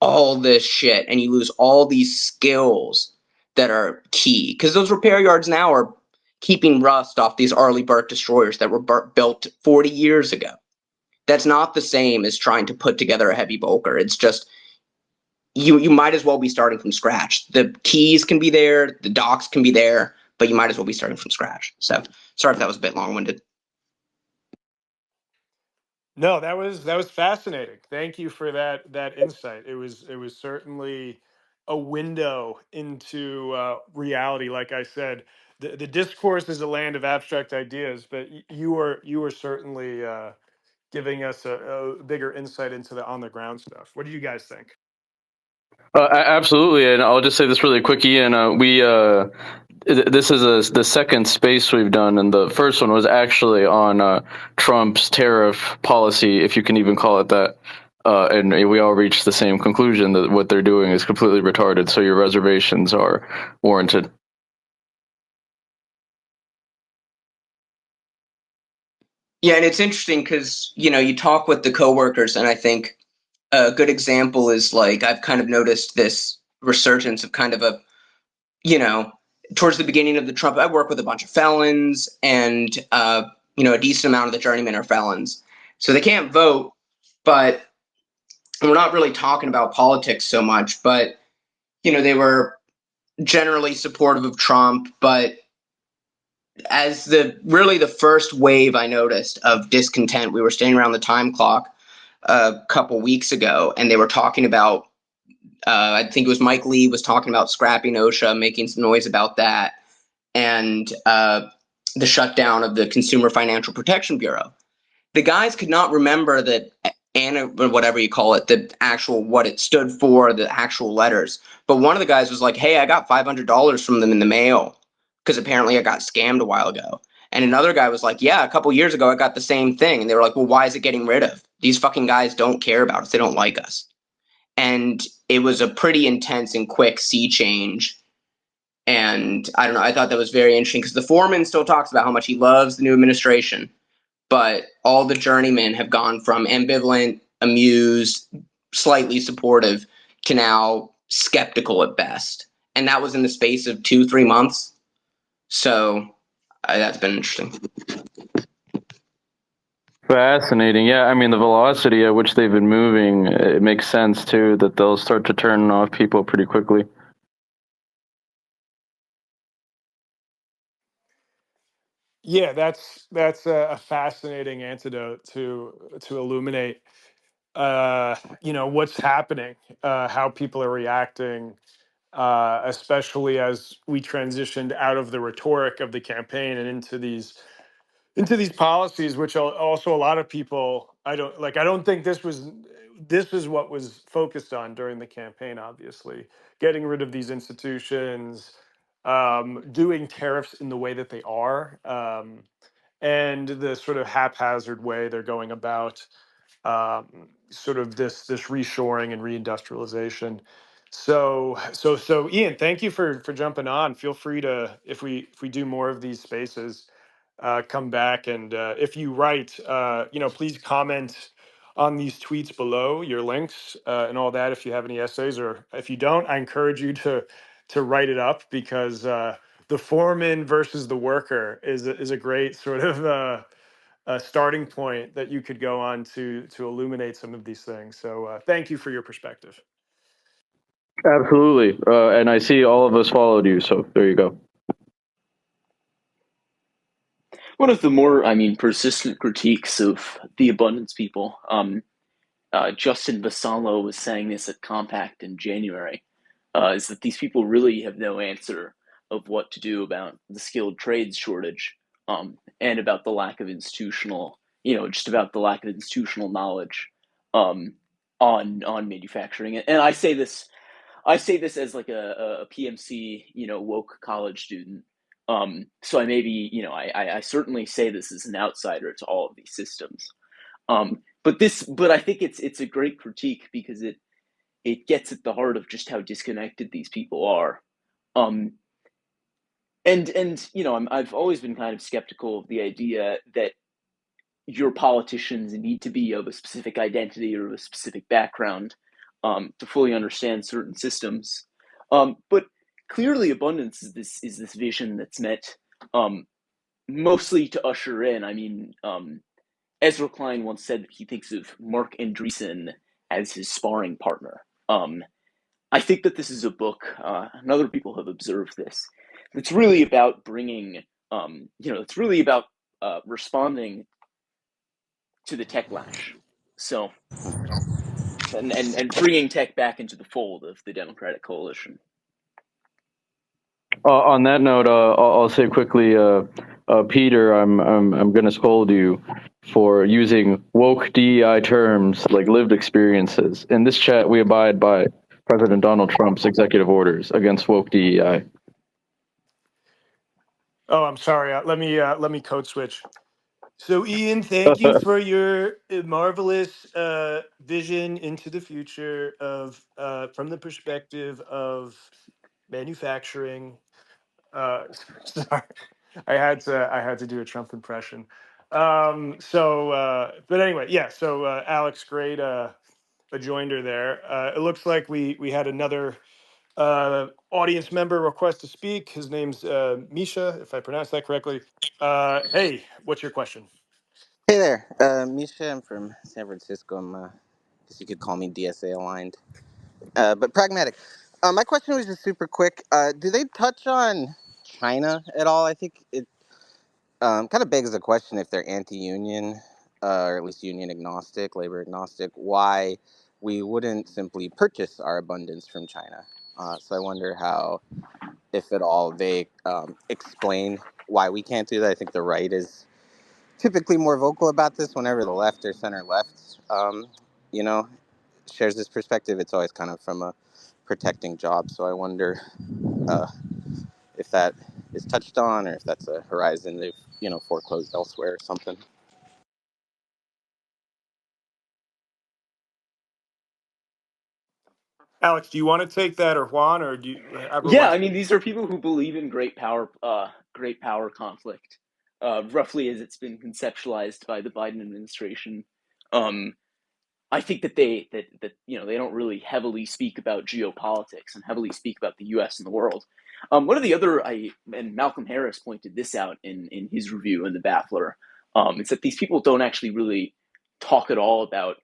all this shit and you lose all these skills that are key. Because those repair yards now are keeping rust off these Arleigh Burke destroyers that were built 40 years ago. That's not the same as trying to put together a heavy bulker. It's just you might as well be starting from scratch. The keys can be there, the docks can be there, but you might as well be starting from scratch. So sorry if that was a bit long-winded. No, that was fascinating. Thank you for that insight. It was certainly a window into reality. Like I said, the discourse is a land of abstract ideas, but you were certainly giving us a bigger insight into the on the ground stuff. What do you guys think? Absolutely, and I'll just say this really quick, Ian. This is the second space we've done, and the first one was actually on Trump's tariff policy, if you can even call it that. And we all reached the same conclusion that what they're doing is completely retarded. So your reservations are warranted. Yeah, and it's interesting because, you talk with the coworkers, and I think a good example is like I've kind of noticed this resurgence of kind of a, you know, towards the beginning of the Trump, I work with a bunch of felons, and a decent amount of the journeymen are felons, so they can't vote. But we're not really talking about politics so much. But they were generally supportive of Trump, but as the first wave I noticed of discontent, we were standing around the time clock a couple weeks ago, and they were talking about. I think it was Mike Lee was talking about scrapping OSHA, making some noise about that, and the shutdown of the Consumer Financial Protection Bureau. The guys could not remember that or whatever you call it, the actual what it stood for, the actual letters. But one of the guys was like, "Hey, I got $500 from them in the mail because apparently I got scammed a while ago." And another guy was like, "Yeah, a couple years ago I got the same thing." And they were like, "Well, why is it getting rid of? These fucking guys don't care about us. They don't like us." And it was a pretty intense and quick sea change. And I don't know, I thought that was very interesting because the foreman still talks about how much he loves the new administration, but all the journeymen have gone from ambivalent, amused, slightly supportive to now skeptical at best. And that was in the space of 2-3 months. So that's been interesting. Fascinating. Yeah, I mean, the velocity at which they've been moving, it makes sense, too, that they'll start to turn off people pretty quickly. Yeah, that's a fascinating antidote to illuminate what's happening, how people are reacting, especially as we transitioned out of the rhetoric of the campaign and into these policies, which also a lot of people, I don't think this is what was focused on during the campaign. Obviously, getting rid of these institutions, doing tariffs in the way that they are, and the sort of haphazard way they're going about sort of this reshoring and reindustrialization. So Ian, thank you for jumping on. Feel free to, if we do more of these spaces, come back, and if you write, please comment on these tweets below, your links and all that. If you have any essays, or if you don't, I encourage you to write it up, because the foreman versus the worker is a great sort of starting point that you could go on to illuminate some of these things. So thank you for your perspective. Absolutely. And I see all of us followed you, so there you go. One of the more, persistent critiques of the abundance people, Justin Vassallo was saying this at Compact in January, is that these people really have no answer of what to do about the skilled trades shortage, and about the lack of institutional, just about the lack of institutional knowledge, on manufacturing. And I say this as like a PMC, woke college student. So I maybe, I certainly say this as an outsider to all of these systems. But I think it's a great critique because it gets at the heart of just how disconnected these people are. Um, and I've always been kind of skeptical of the idea that your politicians need to be of a specific identity or a specific background, to fully understand certain systems. But clearly, abundance is this vision that's meant, mostly to usher in. Ezra Klein once said that he thinks of Mark Andreessen as his sparring partner. I think that this is a book, and other people have observed this. It's really about bringing, it's really about responding to the tech lash. So, and bringing tech back into the fold of the Democratic coalition. On that note, I'll say quickly, Peter, I'm going to scold you for using woke DEI terms like lived experiences. In this chat, we abide by President Donald Trump's executive orders against woke DEI. Oh, I'm sorry. Let me code switch. So, Ian, thank you for your marvelous vision into the future of from the perspective of manufacturing. Sorry, I had to do a Trump impression. But anyway, yeah. So, Alex, great a joinder there. It looks like we had another audience member request to speak. His name's Misha, if I pronounced that correctly. Hey, what's your question? Hey there, Misha. I'm from San Francisco. Guess you could call me DSA aligned, but pragmatic. My question was just super quick. Do they touch on China at all? I think it kind of begs the question if they're anti-union, or at least union agnostic, labor agnostic, why we wouldn't simply purchase our abundance from China. So I wonder how, if at all, they explain why we can't do that. I think the right is typically more vocal about this whenever the left or center left, you know, shares this perspective. It's always kind of from a protecting job. So I wonder uh, if that is touched on or if that's a horizon they've, foreclosed elsewhere or something. Alex, do you want to take that, or Juan, or do you, Yeah, everyone's? these are people who believe in great power conflict, roughly as it's been conceptualized by the Biden administration. Um, I think that they don't really heavily speak about geopolitics and heavily speak about the U.S. and the world. One of the other, and Malcolm Harris pointed this out in his review in the Baffler, is that these people don't actually really talk at all about,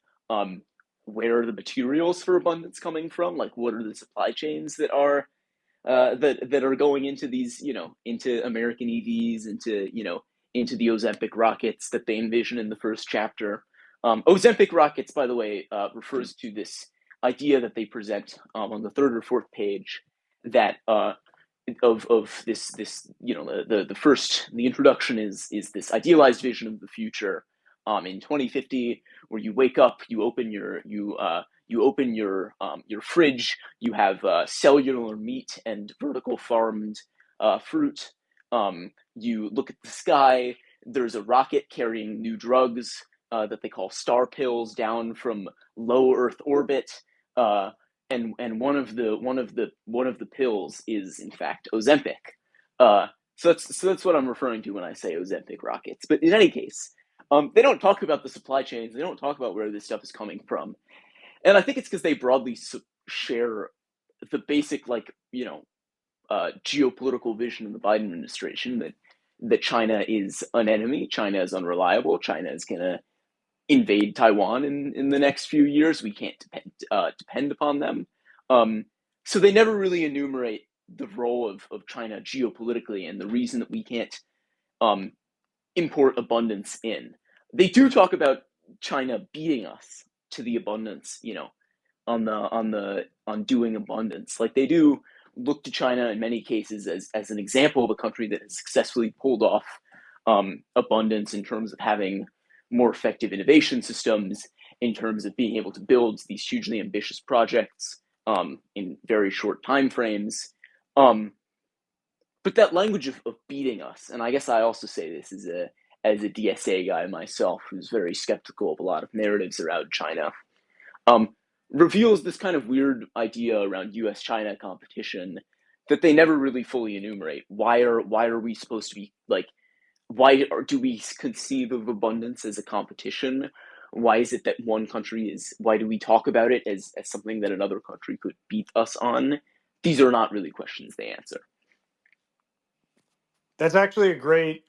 where are the materials for abundance coming from, like what are the supply chains that are, that are going into these, into American EVs, into the Ozempic rockets that they envision in the first chapter. Ozempic rockets, by the way, refers to this idea that they present, on the third or fourth page, that, of this the introduction is this idealized vision of the future, in 2050, where you wake up, you open your fridge, you have cellular meat and vertical farmed fruit. You look at the sky. There's a rocket carrying new drugs, that they call star pills, down from low Earth orbit. And one of the pills is in fact Ozempic. So that's what I'm referring to when I say Ozempic rockets. But in any case, they don't talk about the supply chains. They don't talk about where this stuff is coming from, and I think it's because they broadly share the basic, geopolitical vision of the Biden administration, that that China is an enemy, China is unreliable, China is going to invade Taiwan in the next few years. We can't depend upon them. So they never really enumerate the role of China geopolitically and the reason that we can't import abundance in. They do talk about China beating us to the abundance, on doing abundance. Like they do look to China in many cases as an example of a country that has successfully pulled off abundance in terms of having more effective innovation systems, in terms of being able to build these hugely ambitious projects in very short time frames. But that language of beating us, and I guess I also say this as a DSA guy myself, who's very skeptical of a lot of narratives around China, reveals this kind of weird idea around U.S.-China competition that they never really fully enumerate. Why are we supposed to be like? Do we conceive of abundance as a competition? Why is it that one country is? Why do we talk about it as something that another country could beat us on? These are not really questions they answer. That's actually a great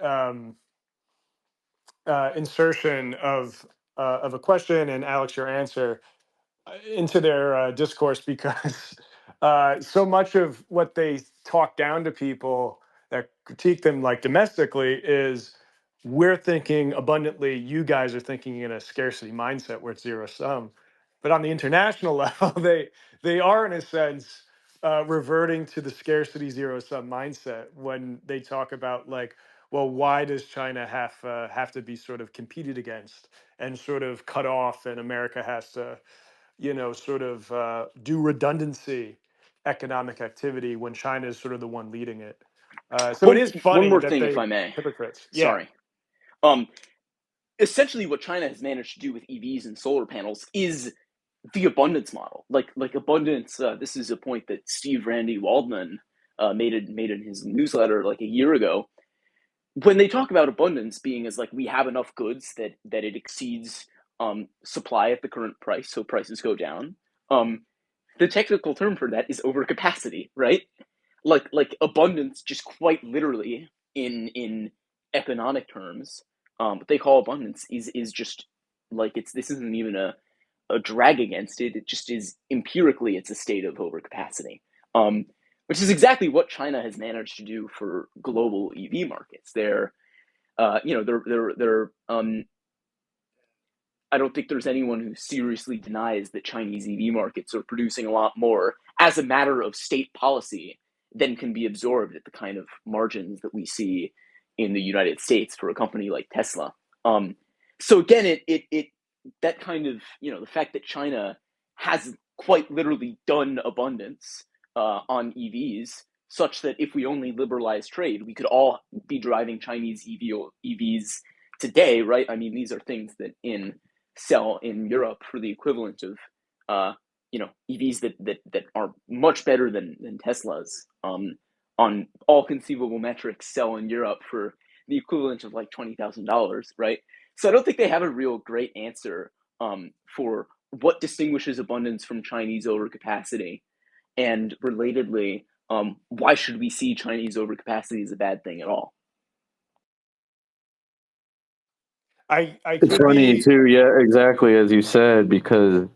insertion of a question, and Alex, your answer into their discourse, because so much of what they talk down to people that critique them, like domestically, is we're thinking abundantly, you guys are thinking in a scarcity mindset where it's zero sum. But on the international level, they are in a sense reverting to the scarcity zero sum mindset when they talk about, like, well, why does China have to be sort of competed against and sort of cut off, and America has to, sort of do redundancy economic activity when China is sort of the one leading it. So it is One funny more that thing, if they I may. hypocrites. Yeah. Sorry. Essentially, what China has managed to do with EVs and solar panels is the abundance model. Like abundance. This is a point that Steve Randy Waldman made in his newsletter like a year ago. When they talk about abundance being as like we have enough goods that it exceeds supply at the current price, so prices go down. The technical term for that is overcapacity, right? Like abundance, just quite literally in economic terms, what they call abundance is just like this isn't even a drag against it. It just is empirically, it's a state of overcapacity, which is exactly what China has managed to do for global EV markets. They're I don't think there's anyone who seriously denies that Chinese EV markets are producing a lot more as a matter of state policy than can be absorbed at the kind of margins that we see in the United States for a company like Tesla. So again, it that kind of, the fact that China has quite literally done abundance on EVs, such that if we only liberalize trade, we could all be driving Chinese EVs today, right? I mean, these are things that sell in Europe for the equivalent of EVs that are much better than Teslas, on all conceivable metrics, sell in Europe for the equivalent of like $20,000, right? So I don't think they have a real great answer for what distinguishes abundance from Chinese overcapacity, and relatedly, why should we see Chinese overcapacity as a bad thing at all? I It's could funny be. too, yeah, exactly as you said, because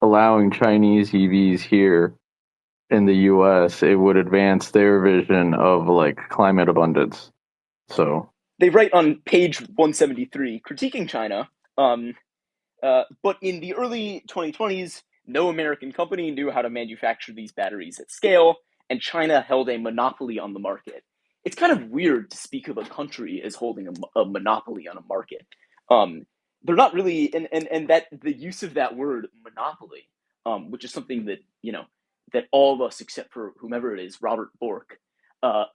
allowing Chinese EVs here in the U.S., it would advance their vision of like climate abundance. So They write on page 173, critiquing China, but in the early 2020s, no American company knew how to manufacture these batteries at scale, and China held a monopoly on the market. It's kind of weird to speak of a country as holding a monopoly on a market. They're not really, and that the use of that word monopoly, which is something that that all of us except for whomever it is, Robert Bork,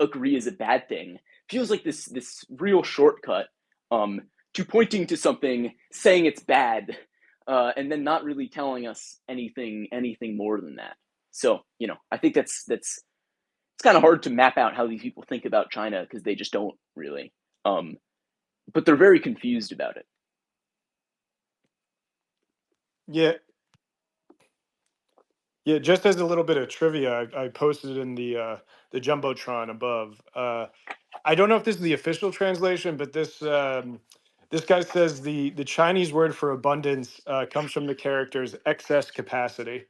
agree is a bad thing, feels like this real shortcut to pointing to something, saying it's bad, and then not really telling us anything more than that. So I think it's kind of hard to map out how these people think about China, because they just don't really. But they're very confused about it. Yeah. Yeah, just as a little bit of trivia, I posted it in the jumbotron above. I don't know if this is the official translation, but this guy says the Chinese word for abundance comes from the characters excess capacity.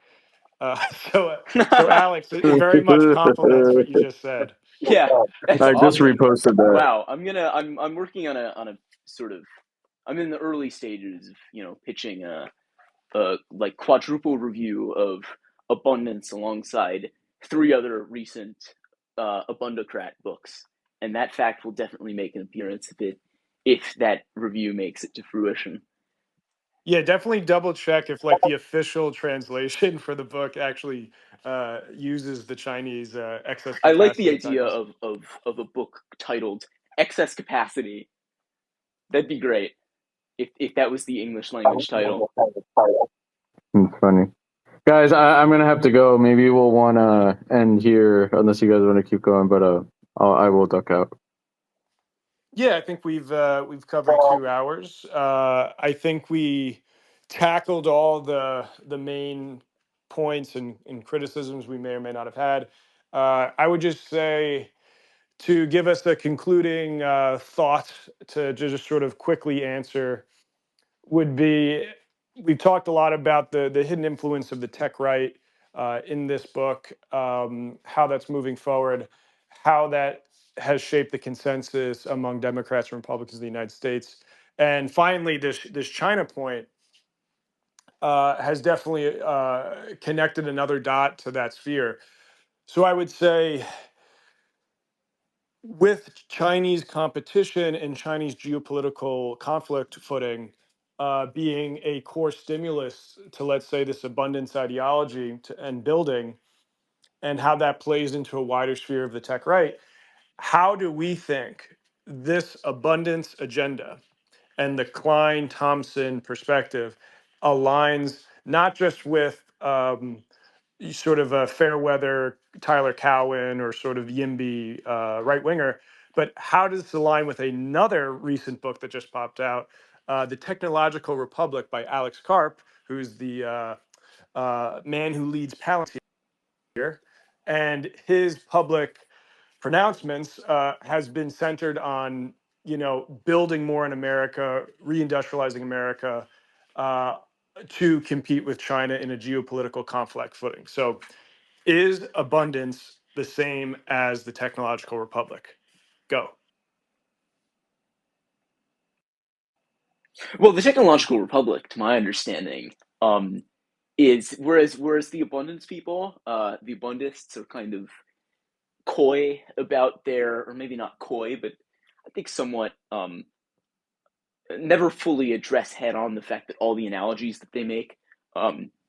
Uh, so so Alex, it very much complements what you just said. Yeah, that's I just awesome. reposted that. Wow, I'm working on a sort of, I'm in the early stages of pitching a like quadruple review of Abundance alongside three other recent Abundocrat books, and that fact will definitely make an appearance if that review makes it to fruition. Yeah, definitely double check if like the official translation for the book actually uses the Chinese excess I like the capacity idea titles. of a book titled Excess Capacity. That'd be great if that was the English language title. Funny. Guys, I'm gonna have to go. Maybe we'll want to end here unless you guys want to keep going, but I will duck out. Yeah, I think we've covered 2 hours. I think we tackled all the main points and criticisms we may or may not have had. I would just say to give us a concluding thought to just sort of quickly answer would be we've talked a lot about the hidden influence of the tech right in this book, how that's moving forward, how that has shaped the consensus among Democrats and Republicans in the United States, and finally this China point has definitely connected another dot to that sphere. So I would say with Chinese competition and Chinese geopolitical conflict footing being a core stimulus to, let's say, this abundance ideology and building, and how that plays into a wider sphere of the tech right, how do we think this abundance agenda and the Klein Thompson perspective aligns not just with sort of a fair weather Tyler Cowen or sort of YIMBY right winger. But how does this align with another recent book that just popped out, The Technological Republic by Alex Karp, who's the man who leads Palantir, and his public pronouncements has been centered on building more in America, reindustrializing America uh, to compete with China in a geopolitical conflict footing. So is abundance the same as the technological republic? Go. Well, the Technological Republic, to my understanding, is whereas the Abundance people, the Abundists are kind of coy about their, or maybe not coy, but I think somewhat never fully address head on the fact that all the analogies that they make,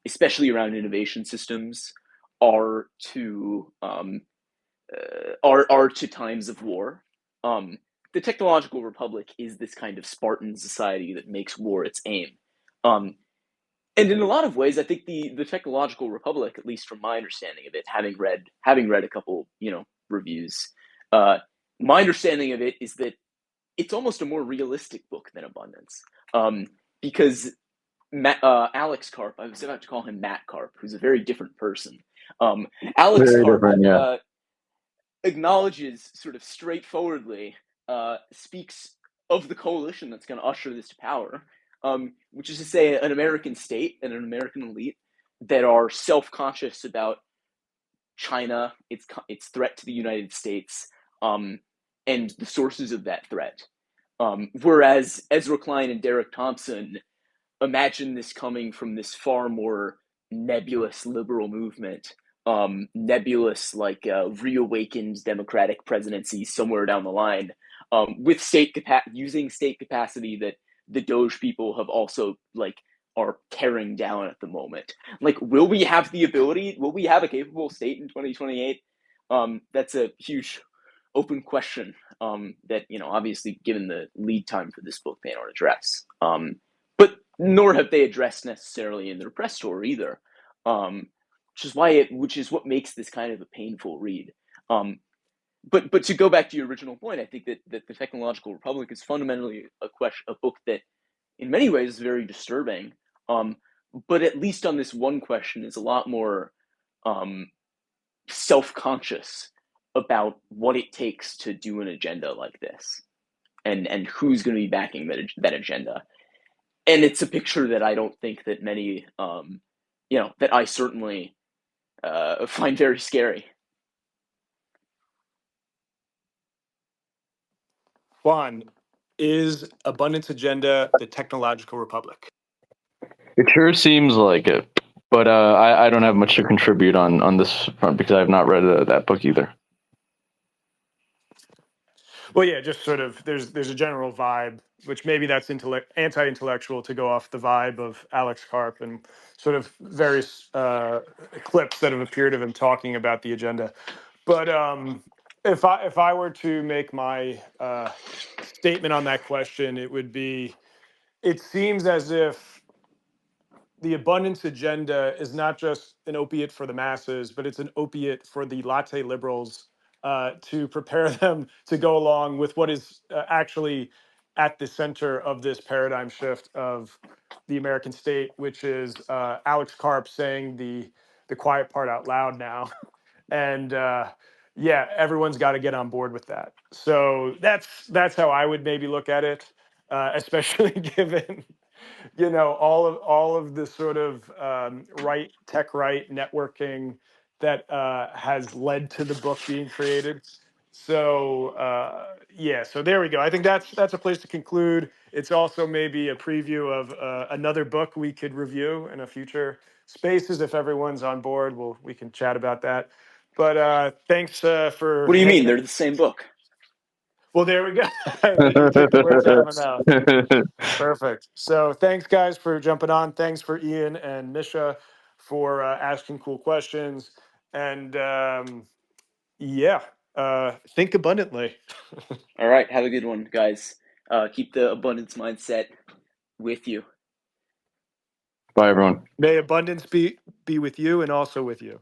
especially around innovation systems, are to are to times of war. The Technological Republic is this kind of Spartan society that makes war its aim. Um, and in a lot of ways, I think the Technological Republic, at least from my understanding of it, having read a couple reviews, uh, my understanding of it is that it's almost a more realistic book than Abundance, because Alex Karp, I was about to call him Matt Karp, who's a very different person. Alex Very Karp different, yeah. acknowledges sort of straightforwardly, speaks of the coalition that's going to usher this to power, which is to say, an American state and an American elite that are self-conscious about China, its threat to the United States, and the sources of that threat. Whereas Ezra Klein and Derek Thompson imagine this coming from this far more nebulous liberal movement, nebulous like reawakened democratic presidency somewhere down the line, with using state capacity that the Doge people have also like are tearing down at the moment. Like, will we have the ability? Will we have a capable state in 2028? That's a huge open question that obviously, given the lead time for this book, they don't address. But nor have they addressed necessarily in their press tour either, which is what makes this kind of a painful read. But to go back to your original point, I think that the Technological Republic is fundamentally a book that, in many ways, is very disturbing. But at least on this one question, is a lot more self-conscious about what it takes to do an agenda like this, and who's going to be backing that agenda. And it's a picture that I don't think that many, that I certainly find very scary. Juan, is Abundance Agenda the technological republic? It sure seems like it, but I don't have much to contribute on this front because I have not read that book either. Well, yeah, just sort of there's a general vibe, which maybe that's anti-intellectual to go off the vibe of Alex Karp and sort of various clips that have appeared of him talking about the agenda. But if I were to make my statement on that question, it would be: it seems as if the abundance agenda is not just an opiate for the masses, but it's an opiate for the latte liberals to prepare them to go along with what is actually at the center of this paradigm shift of the American state, which is Alex Karp saying the quiet part out loud now, and yeah, everyone's got to get on board with that. So that's how I would maybe look at it, especially given all of the sort of tech right networking that has led to the book being created. So yeah, so there we go. I think that's a place to conclude. It's also maybe a preview of another book we could review in a future spaces if everyone's on board. We can chat about that. But thanks for What do you mean? hanging. They're the same book. Well, there we go. You took the words out of my mouth. Perfect. So thanks, guys, for jumping on. Thanks for Ian and Misha for asking cool questions. And yeah, think abundantly. All right, have a good one, guys. Keep the abundance mindset with you. Bye, everyone. May abundance be with you and also with you.